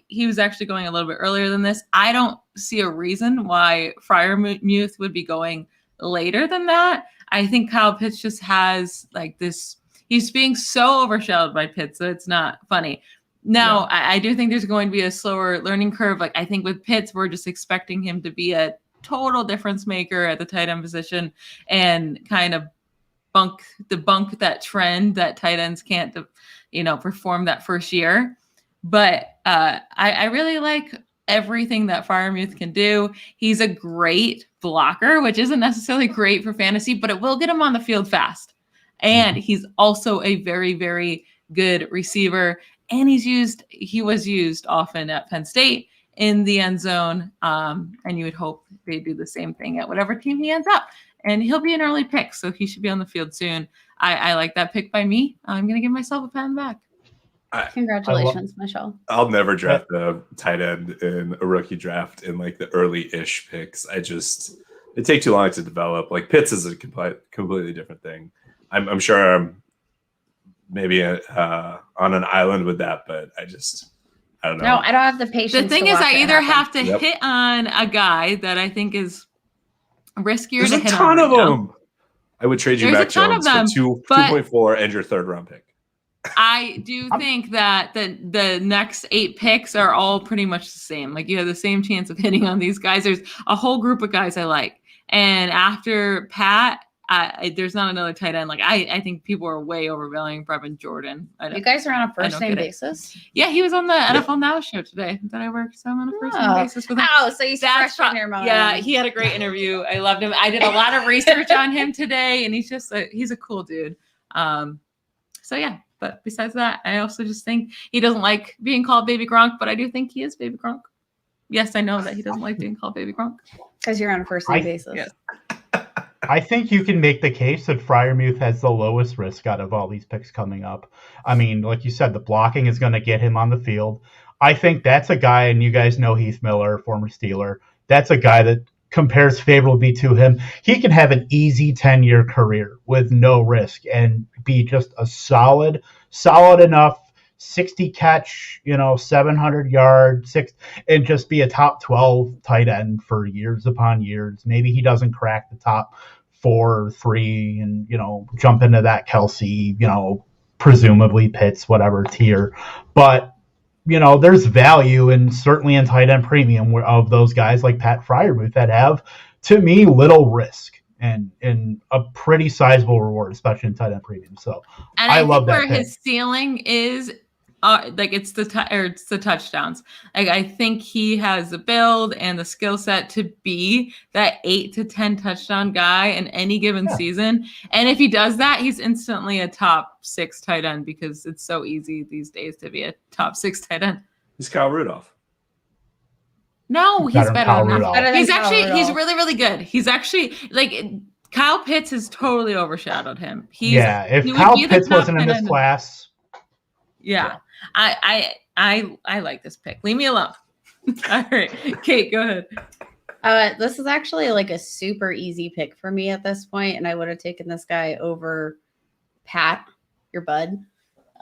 He was actually going a little bit earlier than this. I don't see a reason why Freiermuth would be going later than that. I think Kyle Pitts just has this. He's being so overshadowed by Pitts that it's not funny. Now, I do think there's going to be a slower learning curve. I think with Pitts, we're just expecting him to be a total difference maker at the tight end position and kind of debunk that trend that tight ends can't, perform that first year. But I really like everything that Freiermuth can do. He's a great blocker, which isn't necessarily great for fantasy, but it will get him on the field fast. And he's also a very, very good receiver. And he was used often at Penn State in the end zone. And you would hope they do the same thing at whatever team he ends up. And he'll be an early pick, so he should be on the field soon. I like that pick by me. I'm going to give myself a pat on the back. Congratulations, Michelle. I'll never draft a tight end in a rookie draft in the early-ish picks. It takes too long to develop. Pitts is a completely different thing. I'm sure I'm maybe on an island with that, but I don't know. No, I don't have the patience. The thing is, I either have to hit on a guy that I think is riskier There's to a hit ton on of right them. now. I would trade you There's Mac a ton Jones of them, for 2.4 and your third round pick. I do think that the next 8 picks are all pretty much the same. Like you have the same chance of hitting on these guys. There's a whole group of guys I like. And after Pat, there's not another tight end. Like I think people are way overvaluing Brevin Jordan. You guys are on a first name basis? Yeah, he was on the NFL Now show today that I worked. So I'm on a first name basis with him. Oh, so he's fresh in your mind. Yeah, he had a great interview. I loved him. I did a lot of research on him today, and he's a cool dude. So yeah. But besides that, I also just think he doesn't like being called Baby Gronk, but I do think he is Baby Gronk. Yes, I know that he doesn't like being called Baby Gronk. Because you're on a first name basis. Yes. I think you can make the case that Freiermuth has the lowest risk out of all these picks coming up. I mean, like you said, the blocking is going to get him on the field. I think that's a guy, and you guys know Heath Miller, former Steeler. That's a guy that compares favorably to him. He can have an easy 10-year career with no risk and be just a solid enough 60 catch, 700 yard, and just be a top 12 tight end for years upon years. Maybe he doesn't crack the top 4 or 3 and, jump into that Kelsey, presumably Pitts, whatever tier. But there's value and certainly in tight end premium of those guys like Pat Freiermuth that have, to me, little risk and a pretty sizable reward, especially in tight end premium. So and I love that. Where his ceiling is, it's the touchdowns. Like I think he has the build and the skill set to be that 8 to 10 touchdown guy in any given season. And if he does that, he's instantly a top 6 tight end because it's so easy these days to be a top 6 tight end. He's Kyle Rudolph. No, he's better than that. He's really, really good. He's actually Kyle Pitts has totally overshadowed him. If Kyle Pitts wasn't in this class. Yeah. I like this pick. Leave me alone. All right. Kate, go ahead. This is actually like a super easy pick for me at this point, and I would have taken this guy over Pat, your bud.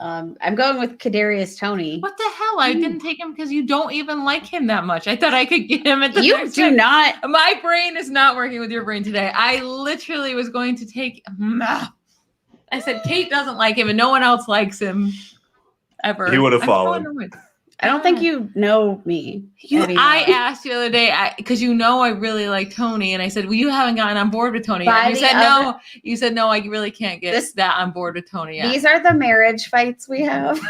I'm going with Kadarius Toney. What the hell? I didn't take him because you don't even like him that much. I thought I could get him at the You do not. My brain is not working with your brain today. I literally was going to take I said Kate doesn't like him and no one else likes him ever. He would have fallen. I don't think you know me. I asked the other day because I really like Tony, and I said, "Well, you haven't gotten on board with Tony." And you said no. You said no. I really can't get that on board with Tony yet. These are the marriage fights we have.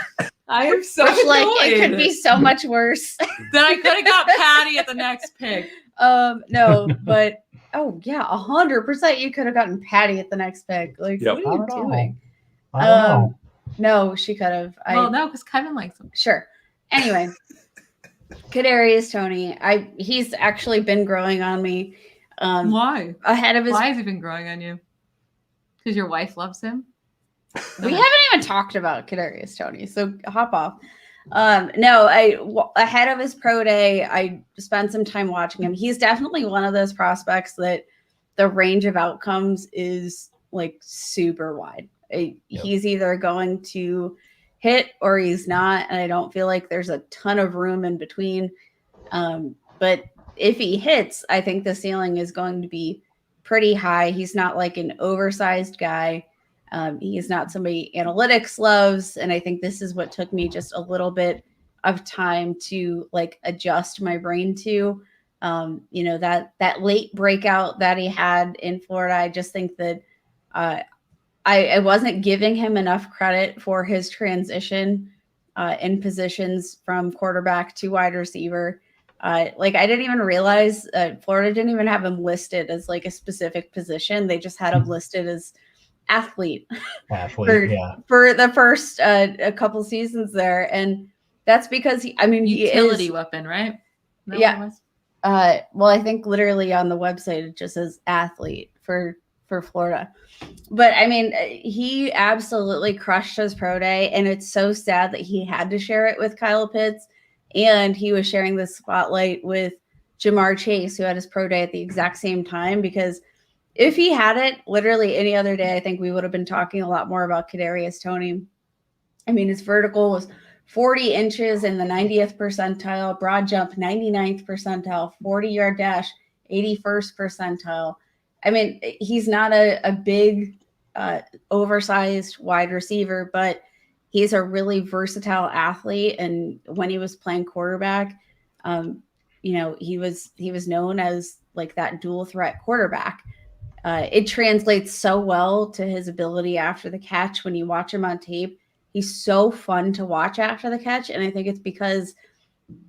I am so it could be so much worse. Then I could have got Patty at the next pick. No, but 100%. You could have gotten Patty at the next pick. Like, what are you doing? I don't know. No, she could have. No, because Kevin likes him. Sure. Anyway, Kadarius Toney. He's actually been growing on me. Why? Ahead of his. Why has he been growing on you? Because your wife loves him. We haven't even talked about Kadarius Toney, so hop off. Ahead of his pro day, I spent some time watching him. He's definitely one of those prospects that the range of outcomes is like super wide. He's either going to hit or he's not, and I don't feel like there's a ton of room in between. But if he hits, I think the ceiling is going to be pretty high. He's not like an oversized guy. He's not somebody analytics loves, and I think this is what took me just a little bit of time to like adjust my brain to. That late breakout that he had in Florida. I just think that I wasn't giving him enough credit for his transition in positions from quarterback to wide receiver. I didn't even realize Florida didn't even have him listed as like a specific position. They just had him listed as athlete for the first a couple seasons there. And that's because he utility weapon, right? Yeah. Well, I think literally on the website, it just says athlete for Florida. But I mean, he absolutely crushed his pro day, and it's so sad that he had to share it with Kyle Pitts, and he was sharing the spotlight with Jamar Chase, who had his pro day at the exact same time, because if he had it literally any other day, I think we would have been talking a lot more about Kadarius Toney. I mean, his vertical was 40 inches in the 90th percentile, broad jump 99th percentile, 40-yard dash 81st percentile. I mean, he's not a big, oversized wide receiver, but he's a really versatile athlete. And when he was playing quarterback, he was known as like that dual threat quarterback. It translates so well to his ability after the catch. When you watch him on tape, he's so fun to watch after the catch. And I think it's because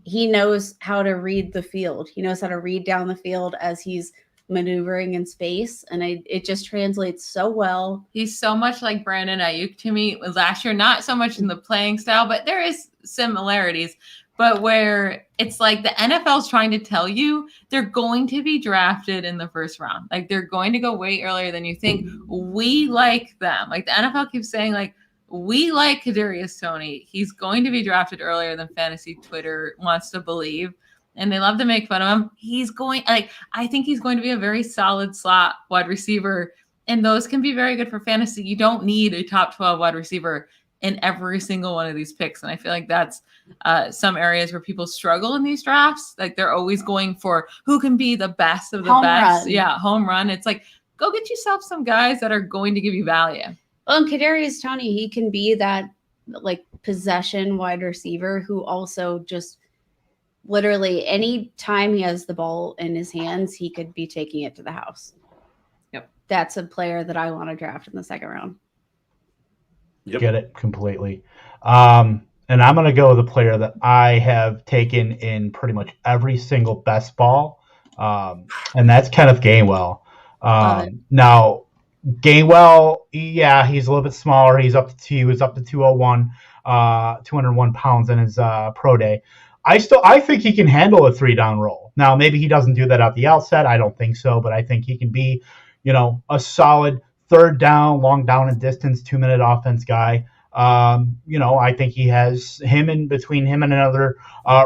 he knows how to read the field. He knows how to read down the field as he's maneuvering in space. And it just translates so well. He's so much like Brandon Ayuk to me last year, not so much in the playing style, but there is similarities. But where it's like the NFL's trying to tell you they're going to be drafted in the first round. Like they're going to go way earlier than you think. We like them. Like the NFL keeps saying, like, we like Kadarius Toney. He's going to be drafted earlier than fantasy Twitter wants to believe. And they love to make fun of him. I think he's going to be a very solid slot wide receiver. And those can be very good for fantasy. You don't need a top 12 wide receiver in every single one of these picks. And I feel like that's some areas where people struggle in these drafts. Like they're always going for who can be the best of the best. Run. Yeah, home run. It's like, go get yourself some guys that are going to give you value. Well, and Kadarius Toney, he can be that like possession wide receiver who also just literally any time he has the ball in his hands, he could be taking it to the house. Yep. That's a player that I want to draft in the second round. Yep. Get it completely. And I'm going to go with a player that I have taken in pretty much every single best ball, and that's Kenneth Gainwell. Now, Gainwell, yeah, he's a little bit smaller. He was up to 201, 201 pounds in his pro day. I think he can handle a 3-down role. Now, maybe he doesn't do that at the outset. I don't think so, but I think he can be, a solid third down, long down and distance, 2-minute offense guy. I think he has between him and another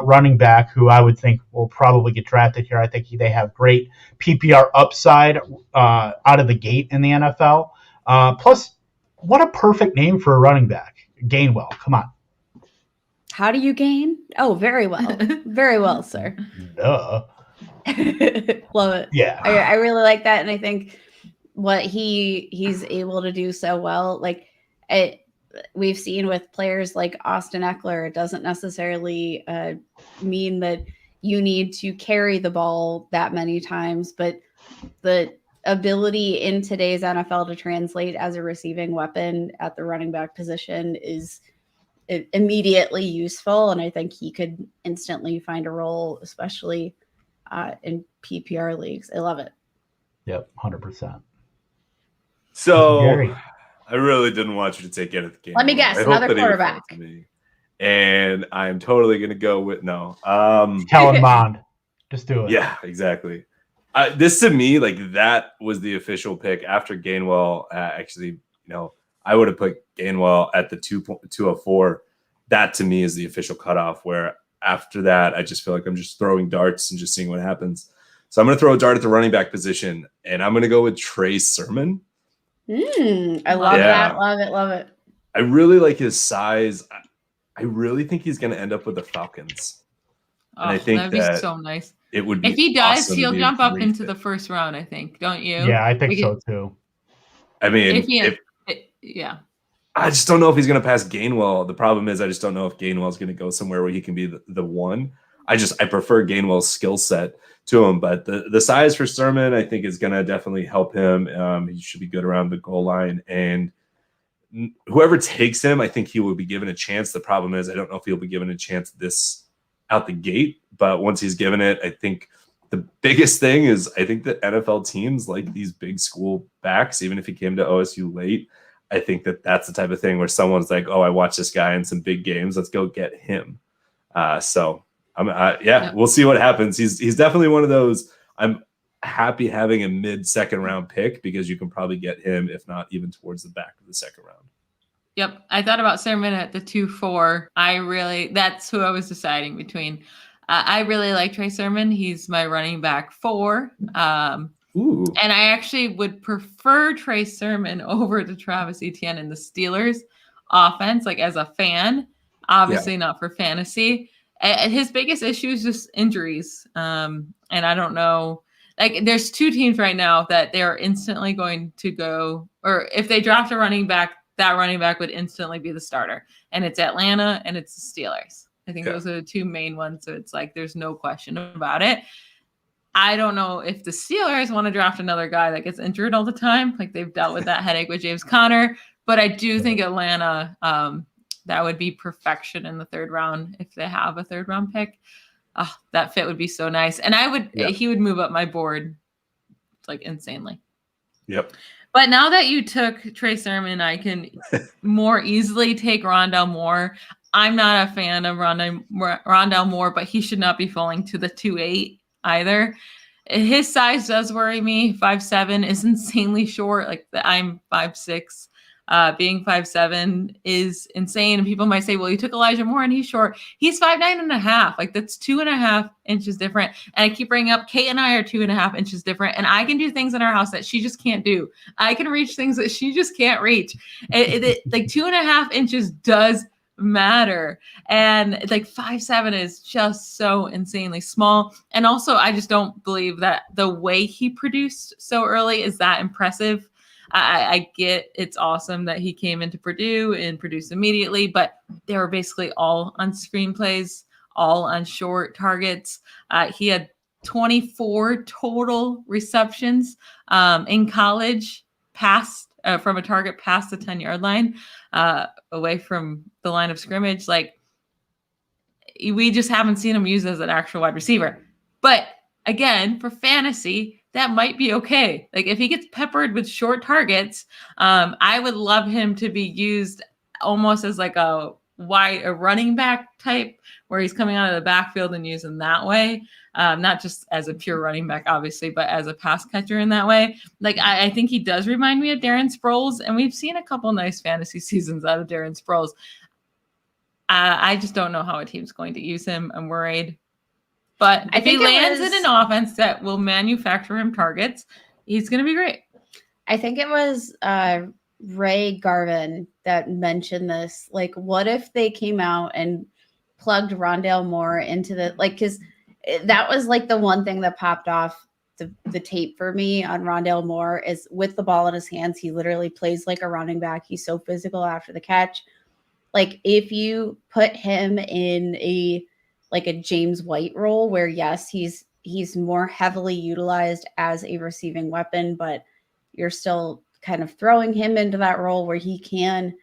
running back who I would think will probably get drafted here. I think they have great PPR upside out of the gate in the NFL. Plus, what a perfect name for a running back. Gainwell, come on. How do you gain? Oh, very well. Very well, sir. Duh. Love it. Yeah. I really like that. And I think what he's able to do so well, like we've seen with players like Austin Eckler, it doesn't necessarily mean that you need to carry the ball that many times, but the ability in today's NFL to translate as a receiving weapon at the running back position is immediately useful. And I think he could instantly find a role, especially in PPR leagues. I love it. Yep, 100%. So I really didn't want you to take it at the game. Let me guess, another quarterback. And I'm totally going to go with no. Kellen Mond. Just do it. Yeah, exactly. This to me, like that was the official pick after Gainwell. Actually, I would have put Gainwell at the 204. That to me is the official cutoff, where after that, I just feel like I'm just throwing darts and just seeing what happens. So I'm going to throw a dart at the running back position, and I'm going to go with Trey Sermon. I love that. Love it. I really like his size. I really think he's going to end up with the Falcons. And I think that'd be so nice. It would be if he does, awesome he'll jump up into the first round, I think. Don't you? Yeah, I think so too. I mean, yeah. I just don't know if he's going to pass Gainwell. The problem is I just don't know if Gainwell is going to go somewhere where he can be the one. I prefer Gainwell's skill set to him, but the size for Sermon, I think, is going to definitely help him. He should be good around the goal line, and whoever takes him, I think he will be given a chance. The problem is I don't know if he'll be given a chance this out the gate, but once he's given it, I think the biggest thing is I think that NFL teams like these big school backs, even if he came to OSU late, I think that's the type of thing where someone's like, oh, I watched this guy in some big games. Let's go get him. We'll see what happens. He's definitely one of those. I'm happy having a mid-second round pick because you can probably get him, if not even towards the back of the second round. Yep. I thought about Sermon at the 2-4. That's who I was deciding between. I really like Trey Sermon. He's my running back 4. Ooh. And I actually would prefer Trey Sermon over to Travis Etienne in the Steelers offense, like as a fan. Obviously not for fantasy. And his biggest issue is just injuries. And I don't know. Like, there's two teams right now that they're instantly going to go, or if they draft a running back, that running back would instantly be the starter. And it's Atlanta and it's the Steelers. I think those are the two main ones. So it's like there's no question about it. I don't know if the Steelers want to draft another guy that gets injured all the time. Like, they've dealt with that headache with James Conner. But I do think Atlanta, that would be perfection in the 3rd round if they have a 3rd round pick. Oh, that fit would be so nice. And he would move up my board like insanely. Yep. But now that you took Trey Sermon, I can more easily take Rondale Moore. I'm not a fan of Rondale Moore, but he should not be falling to the 2.8 either. His size does worry me. 5'7" is insanely short. Like, I'm 5'6". Being 5'7" is insane. And people might say, well, you took Elijah Moore and he's short. He's 5'9.5". Like, that's 2.5 inches different. And I keep bringing up Kate and I are 2.5 inches different. And I can do things in our house that she just can't do. I can reach things that she just can't reach. Like 2.5 inches does matter. And like 5'7" is just so insanely small. And also, I just don't believe that the way he produced so early is that impressive. I get it's awesome that he came into Purdue and produced immediately, but they were basically all on screenplays, all on short targets. He had 24 total receptions in college, past from a target past the 10-yard line, away from the line of scrimmage. Like, we just haven't seen him used as an actual wide receiver. But again, for fantasy, that might be okay. Like, if he gets peppered with short targets, I would love him to be used almost as like a running back type, where he's coming out of the backfield and using that way. Not just as a pure running back, obviously, but as a pass catcher in that way. Like, I think he does remind me of Darren Sproles, and we've seen a couple nice fantasy seasons out of Darren Sproles. I just don't know how a team's going to use him. I'm worried. But if he lands in an offense that will manufacture him targets, he's going to be great. I think it was Ray Garvin that mentioned this. Like, what if they came out and plugged Rondale Moore into the, like, because that was like the one thing that popped off the tape for me on Rondale Moore is with the ball in his hands. He literally plays like a running back. He's so physical after the catch. Like, if you put him in a James White role where, yes, he's more heavily utilized as a receiving weapon, but you're still kind of throwing him into that role where he can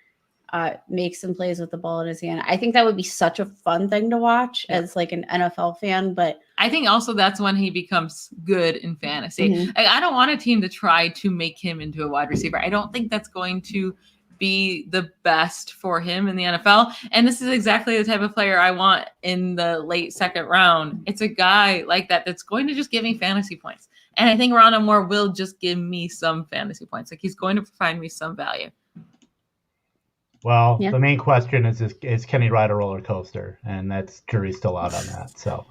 make some plays with the ball in his hand. I think that would be such a fun thing to watch as like an NFL fan. But I think also that's when he becomes good in fantasy. Mm-hmm. I don't want a team to try to make him into a wide receiver. I don't think that's going to be the best for him in the NFL. And this is exactly the type of player I want in the late 2nd round. It's a guy like that that's going to just give me fantasy points. And I think Rondale Moore will just give me some fantasy points. Like, he's going to provide me some value. Well, the main question is can he ride a roller coaster? And that's jury's still out on that. So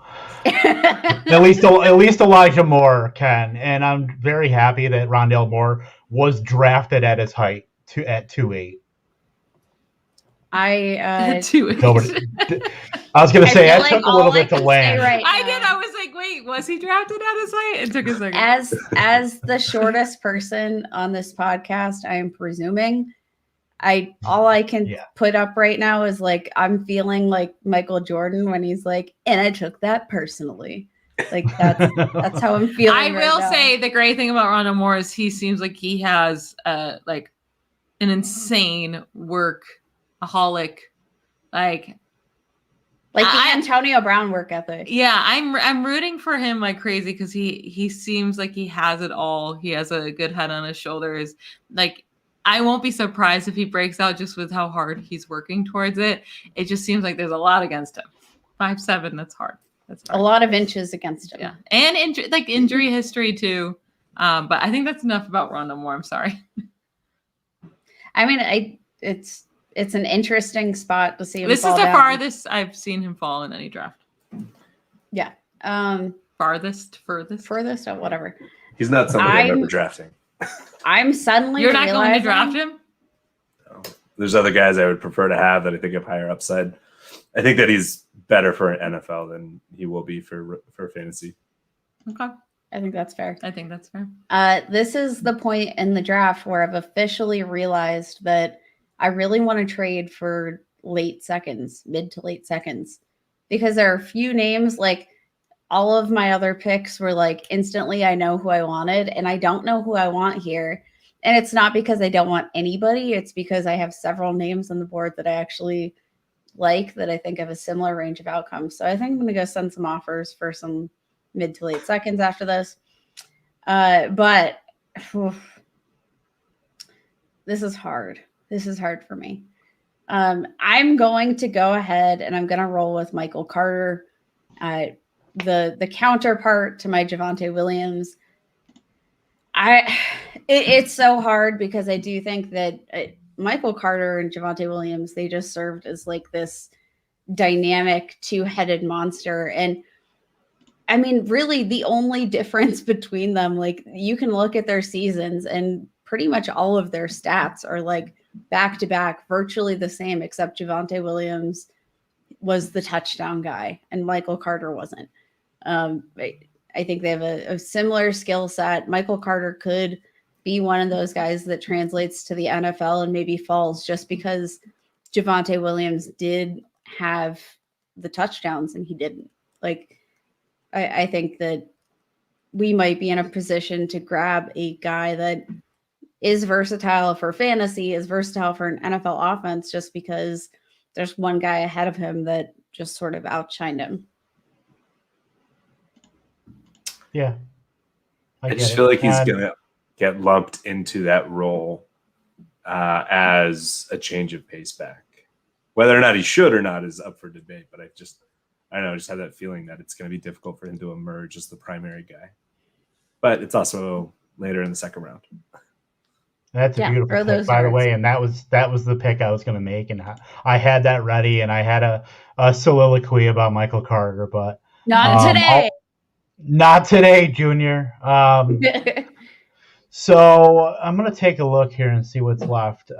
at least Elijah Moore can. And I'm very happy that Rondale Moore was drafted at his height. At 2.8. I 2.8. I was going to say that took a little bit to land. I did. I was like, wait, was he drafted at his height? It took a second. As the shortest person on this podcast, I am presuming. All I can put up right now is like I'm feeling like Michael Jordan when he's like, and I took that personally. Like that's how I'm feeling. I will say the great thing about Rondale Moore is he seems like he has like an insane workaholic, like the Antonio Brown work ethic. Yeah, I'm rooting for him like crazy because he seems like he has it all. He has a good head on his shoulders. Like, I won't be surprised if he breaks out just with how hard he's working towards it. It just seems like there's a lot against him. 5'7", that's hard. That's hard. A lot of inches against him. Yeah, and injury history too. But I think that's enough about Rondale Moore. I'm sorry. I mean, it's an interesting spot to see him. This is the farthest I've seen him fall in any draft. Yeah. Furthest, whatever. He's not somebody I'm ever drafting. I'm suddenly You're not going to draft him? No. There's other guys I would prefer to have that I think have higher upside. I think that he's better for an NFL than he will be for fantasy. Okay. I think that's fair. I think that's fair. This is the point in the draft where I've officially realized that I really want to trade for late seconds, mid to late seconds, because there are a few names, like all of my other picks were like instantly I know who I wanted, and I don't know who I want here. And it's not because I don't want anybody. It's because I have several names on the board that I actually like that I think have a similar range of outcomes. So I think I'm going to go send some offers for some mid to late seconds after this. But this is hard. This is hard for me. I'm going to go ahead and I'm going to roll with Michael Carter, the counterpart to my Javonte Williams. It's so hard because I do think that Michael Carter and Javonte Williams, they just served as like this dynamic two-headed monster. And I mean, really the only difference between them, like you can look at their seasons and pretty much all of their stats are like back-to-back, virtually the same, except Javonte Williams was the touchdown guy and Michael Carter wasn't. I think they have a similar skill set. Michael Carter could be one of those guys that translates to the NFL and maybe falls just because Javonte Williams did have the touchdowns and he didn't. Like, I think that we might be in a position to grab a guy that is versatile for fantasy, is versatile for an NFL offense, just because there's one guy ahead of him that just sort of outshined him. Yeah. I just feel like he's going to get lumped into that role as a change of pace back. Whether or not he should or not is up for debate, but I don't know, I just have that feeling that it's going to be difficult for him to emerge as the primary guy. But it's also later in the second round. That's a beautiful pick, by the way, and that was the pick I was going to make, and I had that ready, and I had a soliloquy about Michael Carter, but not today. Not today, Junior. So I'm going to take a look here and see what's left.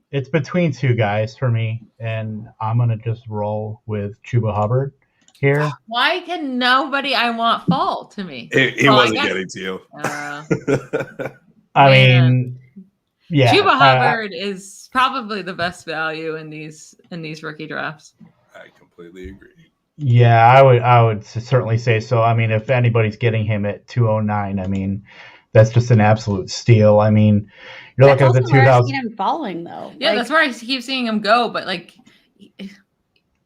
It's between two guys for me, and I'm going to just roll with Chuba Hubbard here. Why can nobody I want fall to me? He wasn't getting to you. I mean, yeah. Chuba Hubbard is probably the best value in these rookie drafts. I completely agree. Yeah, I would certainly say so. I mean, if anybody's getting him at 209, I mean, that's just an absolute steal. I mean, you're looking at the 2000. Him falling though. Yeah, that's where I keep seeing him go. But like,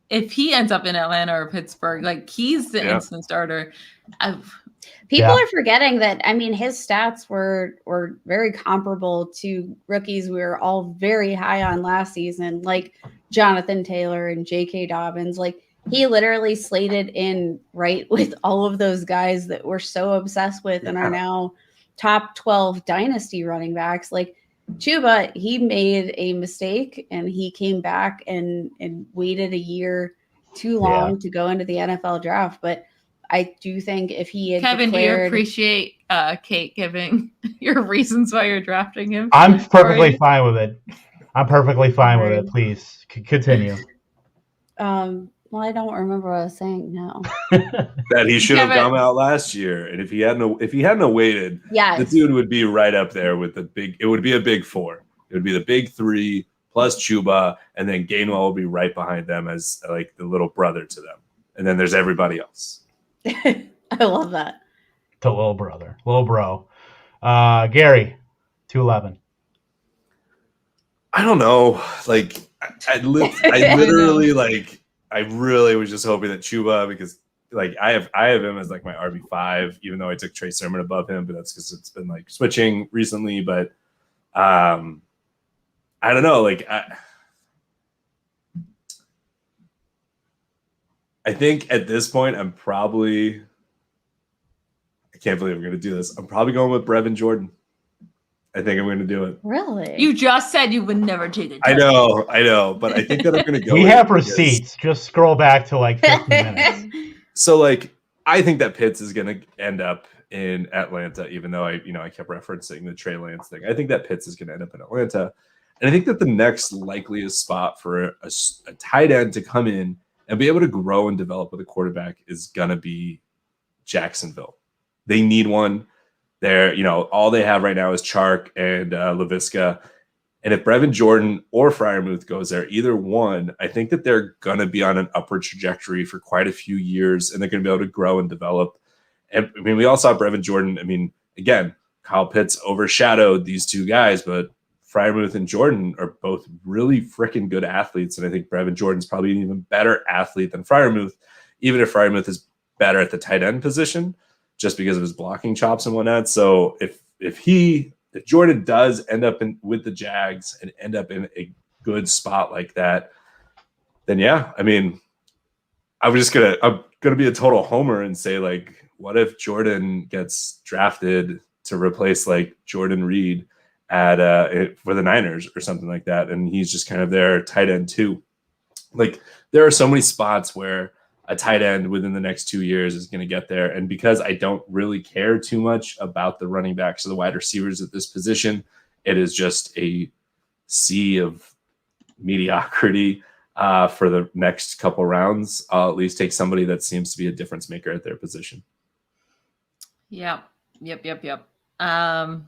if he ends up in Atlanta or Pittsburgh, like he's the instant starter. People are forgetting that. I mean, his stats were very comparable to rookies we were all very high on last season, like Jonathan Taylor and J.K. Dobbins. Like he literally slated in right with all of those guys that we're so obsessed with and are now top 12 dynasty running backs. Like Chuba, he made a mistake and he came back and waited a year too long to go into the NFL draft. But I do think if he had Kevin, do you appreciate Kate giving your reasons why you're drafting him? I'm perfectly fine with it. I'm perfectly fine with it. Please continue. Well, I don't remember what I was saying now. That he should have come out last year, and if he hadn't waited, the dude would be right up there with the big. It would be a big four. It would be the big three plus Chuba, and then Gainwell will be right behind them as like the little brother to them, and then there's everybody else. I love that. The little brother, little bro. Gary, 211. I don't know. Like I literally like. I really was just hoping that Chuba, because like I have him as like my RB5, even though I took Trey Sermon above him, but that's because it's been like switching recently. But I don't know. Like I think at this point I can't believe I'm going to do this. I'm probably going with Brevin Jordan. I think I'm going to do it. Really? You just said you would never take it. I know, but I think that I'm going to go. We have receipts. Just scroll back to like 50 minutes. So like, I think that Pitts is going to end up in Atlanta, even though I kept referencing the Trey Lance thing. I think that Pitts is going to end up in Atlanta. And I think that the next likeliest spot for a tight end to come in and be able to grow and develop with a quarterback is going to be Jacksonville. They need one. They're, all they have right now is Chark and Laviska. And if Brevin Jordan or Freiermuth goes there, either one, I think that they're going to be on an upward trajectory for quite a few years, and they're going to be able to grow and develop. And I mean, we all saw Brevin Jordan. I mean, again, Kyle Pitts overshadowed these two guys, but Freiermuth and Jordan are both really freaking good athletes. And I think Brevin Jordan's probably an even better athlete than Freiermuth, even if Freiermuth is better at the tight end position, just because of his blocking chops and whatnot. So if Jordan does end up with the Jags and end up in a good spot like that, then yeah, I mean, I'm gonna be a total homer and say, like, what if Jordan gets drafted to replace like Jordan Reed for the Niners or something like that, and he's just kind of their tight end too. Like, there are so many spots where a tight end within the next 2 years is going to get there. And because I don't really care too much about the running backs or the wide receivers at this position, it is just a sea of mediocrity for the next couple rounds. I'll at least take somebody that seems to be a difference maker at their position. Yep. I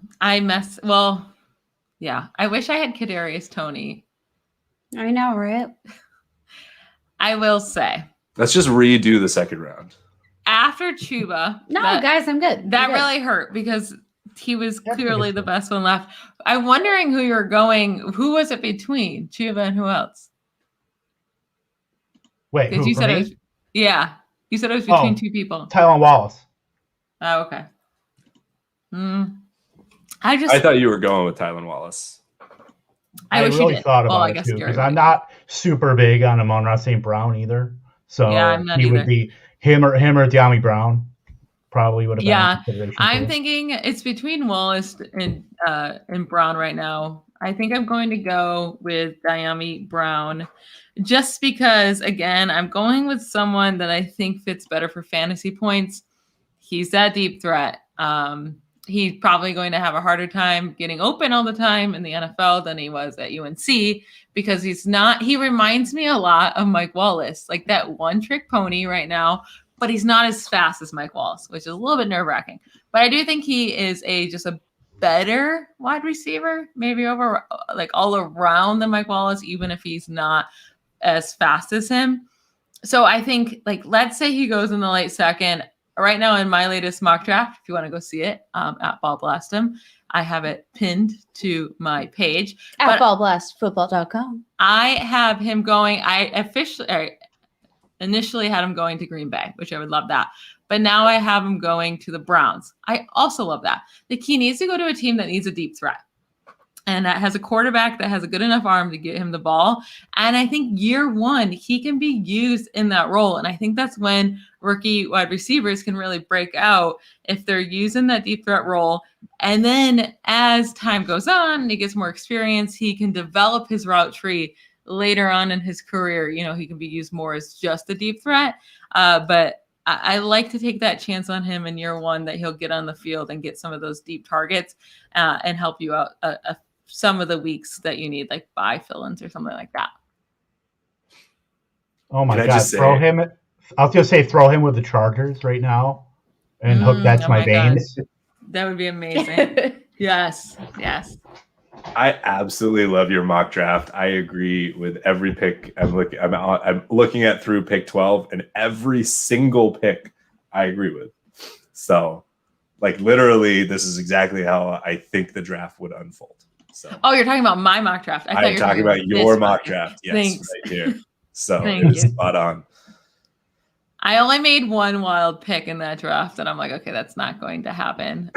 wish I had Kadarius Toney. I know, right? I will say, let's just redo the second round. After Chuba. Guys, I'm good. That really hurt because he was clearly the best one left. I'm wondering who you're going. Who was it between Chuba and who else? Wait, you said it was, you said it was between two people. Tylan Wallace. Oh, okay. I thought you were going with Tylan Wallace. I really thought about it too, because I'm not super big on Amon-Ra St. Brown either. So he would be him or De'Ami Brown. Probably would have been a consideration. I'm thinking it's between Wallace and Brown right now. I think I'm going to go with De'Ami Brown, just because, again, I'm going with someone that I think fits better for fantasy points. He's that deep threat. He's probably going to have a harder time getting open all the time in the NFL than he was at UNC, because he reminds me a lot of Mike Wallace, like that one trick pony right now, but he's not as fast as Mike Wallace, which is a little bit nerve wracking. But I do think he is just a better wide receiver, maybe over like all around than Mike Wallace, even if he's not as fast as him. So I think, like, let's say he goes in the late second. Right now in my latest mock draft, if you want to go see it, at BallBlast's, I have it pinned to my page. At BallBlastFootball.com. I have him going. Initially had him going to Green Bay, which I would love that. But now I have him going to the Browns. I also love that. He needs to go to a team that needs a deep threat, and that has a quarterback that has a good enough arm to get him the ball. And I think year one, he can be used in that role. And I think that's when rookie wide receivers can really break out, if they're using that deep threat role. And then as time goes on and he gets more experience, he can develop his route tree later on in his career. He can be used more as just a deep threat. But I like to take that chance on him in year one, that he'll get on the field and get some of those deep targets and help you out some of the weeks that you need, like buy fill-ins or something like that. Oh my God! Throw him. I was gonna say throw him with the Chargers right now, and hook that to my veins. That would be amazing. Yes. I absolutely love your mock draft. I agree with every pick. I'm looking at through pick 12, and every single pick I agree with. So, like, literally, this is exactly how I think the draft would unfold. So. Oh, you're talking about my mock draft. I thought you were talking about your mock draft. Yes, thanks. Right here. So it's spot on. I only made one wild pick in that draft, and I'm like, okay, that's not going to happen.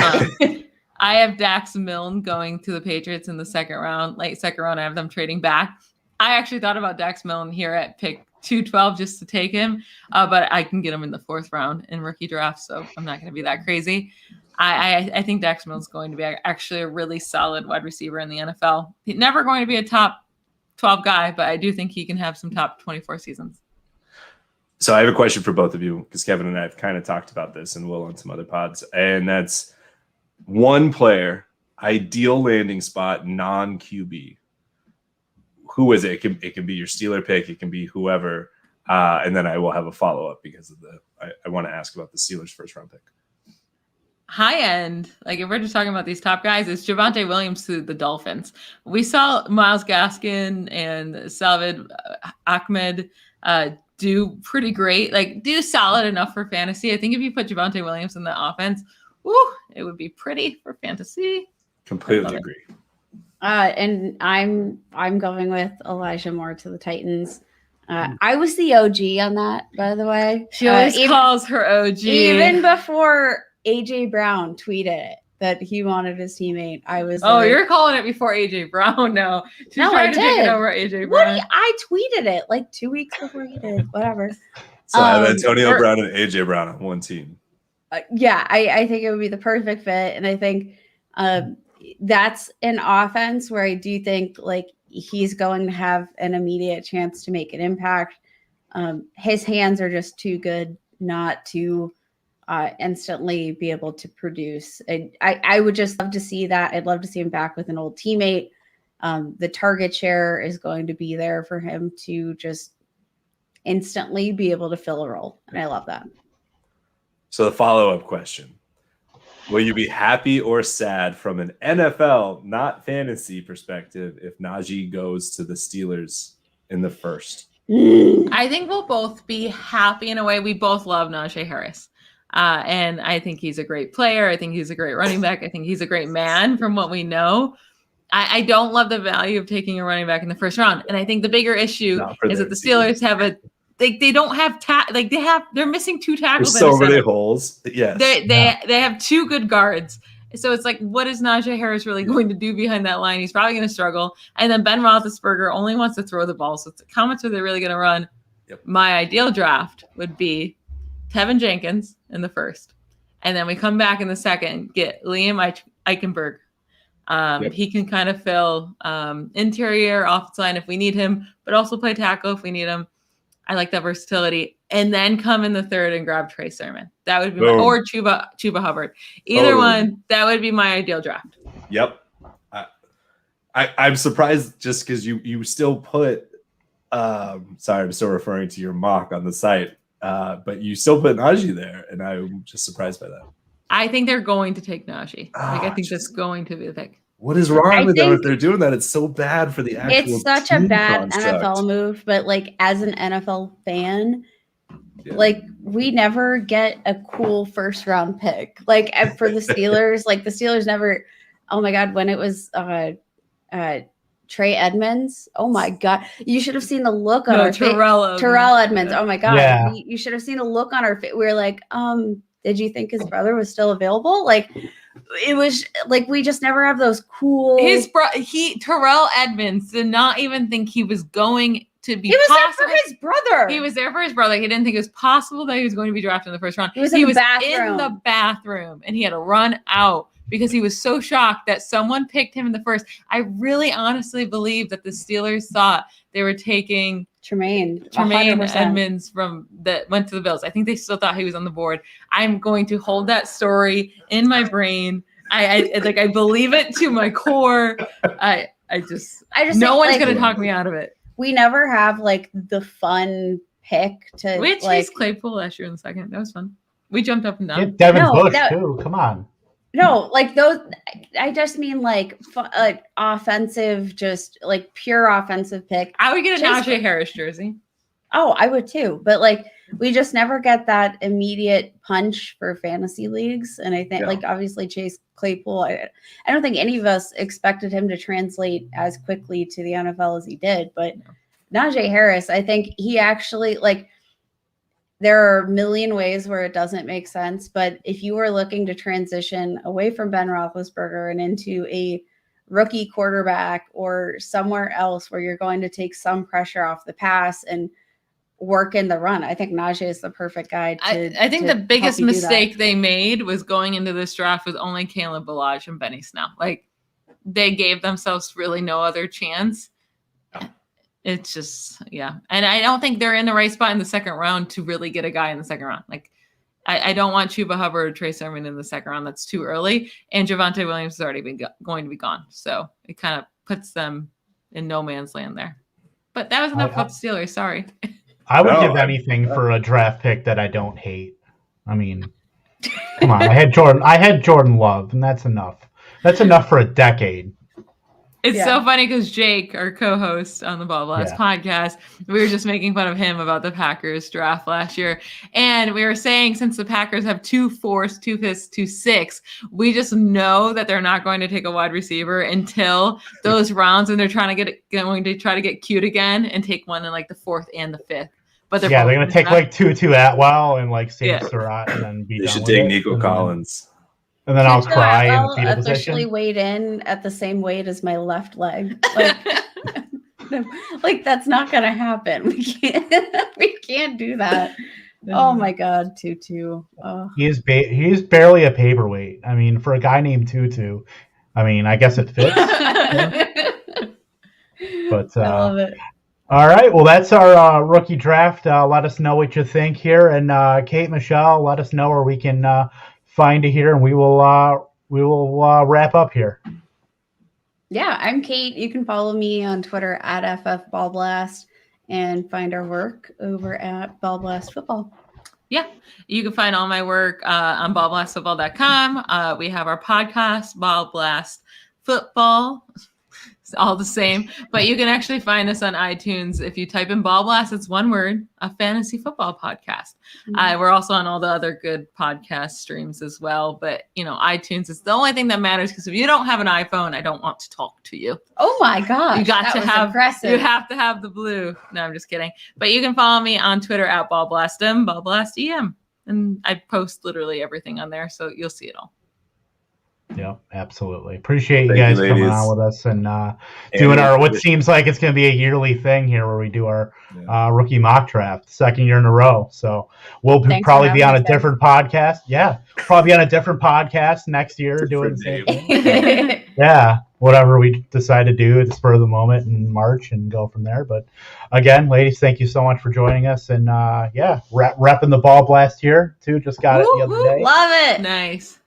I have Dax Milne going to the Patriots in the second round, late second round. I have them trading back. I actually thought about Dax Milne here at pick 212 just to take him, but I can get him in the fourth round in rookie draft, so I'm not going to be that crazy. I think Dax Milne's going to be actually a really solid wide receiver in the NFL. He's never going to be a top 12 guy, but I do think he can have some top 24 seasons. So I have a question for both of you, because Kevin and I have kind of talked about this, and Will on some other pods, and that's one player, ideal landing spot, non-QB, who is it? It can be your Steeler pick. It can be whoever. And then I will have a follow-up because of I want to ask about the Steelers' first-round pick. High end, like if we're just talking about these top guys, it's Javonte Williams to the Dolphins. We saw Myles Gaskin and Salvador Ahmed do pretty great, like do solid enough for fantasy. I think if you put Javonte Williams in the offense, it would be pretty for fantasy. Completely agree. And I'm going with Elijah Moore to the Titans. I was the OG on that, by the way. She always calls her OG. Even before AJ Brown tweeted it that he wanted his teammate, I was you're calling it before AJ Brown. No, she's trying to take it over AJ Brown. I tweeted it like 2 weeks before he did. Whatever. So I have Antonio Brown and AJ Brown on one team. I think it would be the perfect fit, and I think that's an offense where I do think like he's going to have an immediate chance to make an impact. His hands are just too good not to instantly be able to produce. I would just love to see that. I'd love to see him back with an old teammate. The target share is going to be there for him to just instantly be able to fill a role. And I love that. So the follow-up question, will you be happy or sad from an NFL, not fantasy perspective, if Najee goes to the Steelers in the first? I think we'll both be happy in a way. We both love Najee Harris. And I think he's a great player. I think he's a great running back. I think he's a great man from what we know. I don't love the value of taking a running back in the first round. And I think the bigger issue is that the Steelers have they don't have they're missing two tackles. There's so many holes. Yes. They have two good guards. So it's like, what is Najee Harris really going to do behind that line? He's probably going to struggle. And then Ben Roethlisberger only wants to throw the ball. So it's how much are they really going to run? Yep. My ideal draft would be Tevin Jenkins in the first. And then we come back in the second, get Liam Eichenberg. He can kind of fill interior offensive line if we need him, but also play tackle if we need him. I like that versatility. And then come in the third and grab Trey Sermon. That would be or Chuba Hubbard. Either one, that would be my ideal draft. Yep. I'm surprised just because you still put sorry, I'm still referring to your mock on the site. But you still put Najee there, and I'm just surprised by that. I think they're going to take Najee. I think that's going to be the pick. What is wrong with them if they're doing that? It's so bad for the actual It's such a bad NFL move, but like as an NFL fan, like we never get a cool first round pick. Like for the Steelers, like the Steelers never. Oh my God, when it was Trey Edmonds. Oh my God. You should have seen the look on our face. Terrell Edmonds. Oh my God. Yeah. You should have seen the look on our face. We were like, did you think his brother was still available? Like it was like, we just never have those cool. Terrell Edmonds did not even think he was going to be. He was there for his brother. He was there for his brother. He didn't think it was possible that he was going to be drafted in the first round. He was in the bathroom and he had to run out because he was so shocked that someone picked him in the first. I really honestly believe that the Steelers thought they were taking Tremaine 100%. Edmonds that went to the Bills. I think they still thought he was on the board. I'm going to hold that story in my brain. I believe it to my core. I just no one's going to talk me out of it. We never have like the fun pick to. We had Chase Claypool last year in the second. That was fun. We jumped up and down. Yeah, Devin Bush too. Come on. No, like those. I just mean like offensive, just like pure offensive pick. I would get a Najee Harris jersey. Oh, I would too. But like we just never get that immediate punch for fantasy leagues. And I think like obviously Chase Claypool, I don't think any of us expected him to translate as quickly to the NFL as he did. But Najee Harris, I think he actually like. There are a million ways where it doesn't make sense, but if you were looking to transition away from Ben Roethlisberger and into a rookie quarterback or somewhere else where you're going to take some pressure off the pass and work in the run, I think Najee is the perfect guy. I think the biggest mistake they made was going into this draft with only Caleb Ballage and Benny Snell. Like they gave themselves really no other chance. It's just, And I don't think they're in the right spot in the second round to really get a guy in the second round. Like, I don't want Chuba Hubbard or Trey Sermon in the second round. That's too early. And Javonte Williams has already been going to be gone. So it kind of puts them in no man's land there. But that was enough about the Steelers. Sorry. I would give anything for a draft pick that I don't hate. I mean, come on. I had Jordan Love, and that's enough. That's enough for a decade. It's so funny because Jake, our co-host on the BallBlast's podcast, we were just making fun of him about the Packers draft last year. And we were saying, since the Packers have 2 4s, 2 5s, 2 6, we just know that they're not going to take a wide receiver until those rounds, and they're going to try to get cute again and take one in like the 4th and the 5th. But they're going to take like Tutu Atwell and like Sam Surratt and then be They done should with take it. Nico Collins. And then I'll cry in the fetal officially position. weighed in at the same weight as my left leg. Like that's not gonna happen. We can't do that. Oh my God, Tutu. Oh. He is barely a paperweight. I mean, for a guy named Tutu, I mean, I guess it fits. But I love it. All right, well, that's our rookie draft. Let us know what you think here, and Kate, Michelle, let us know where we can find you here, and we will wrap up here. Yeah, I'm Kate. You can follow me on Twitter at FFBallBlast and find our work over at BallBlast Football. Yeah, you can find all my work on BallBlastFootball.com. We have our podcast, BallBlast Football. It's all the same, but you can actually find us on iTunes. If you type in BallBlast, it's one word, a fantasy football podcast. Mm-hmm. We're also on all the other good podcast streams as well. But, iTunes is the only thing that matters, because if you don't have an iPhone, I don't want to talk to you. Oh my gosh. You have to have the blue. No, I'm just kidding. But you can follow me on Twitter at BallBlast'em, BallBlast'em. And I post literally everything on there, so you'll see it all. Yeah, absolutely. Appreciate you guys coming on with us and doing what seems like it's going to be a yearly thing here, where we do our rookie mock draft, 2nd year in a row. So we'll probably be on a different podcast. Yeah, probably on a different podcast next year doing the same thing. Yeah, whatever we decide to do at the spur of the moment in March and go from there. But again, ladies, thank you so much for joining us. And repping the BallBlast here too. Just got it the other day. Love it. Nice.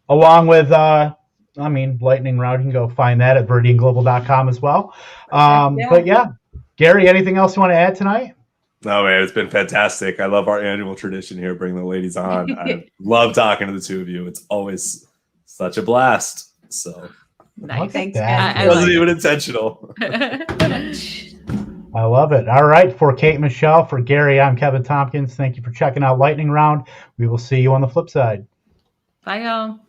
Along with, Lightning Round, you can go find that at ViridianGlobal.com as well. But Gary, anything else you want to add tonight? No, man, it's been fantastic. I love our annual tradition here, bringing the ladies on. I love talking to the two of you. It's always such a blast. So nice. Thanks, it wasn't even intentional. I love it. All right, for Kate, Michelle, for Gary, I'm Kevin Tompkins. Thank you for checking out Lightning Round. We will see you on the flip side. Bye, y'all.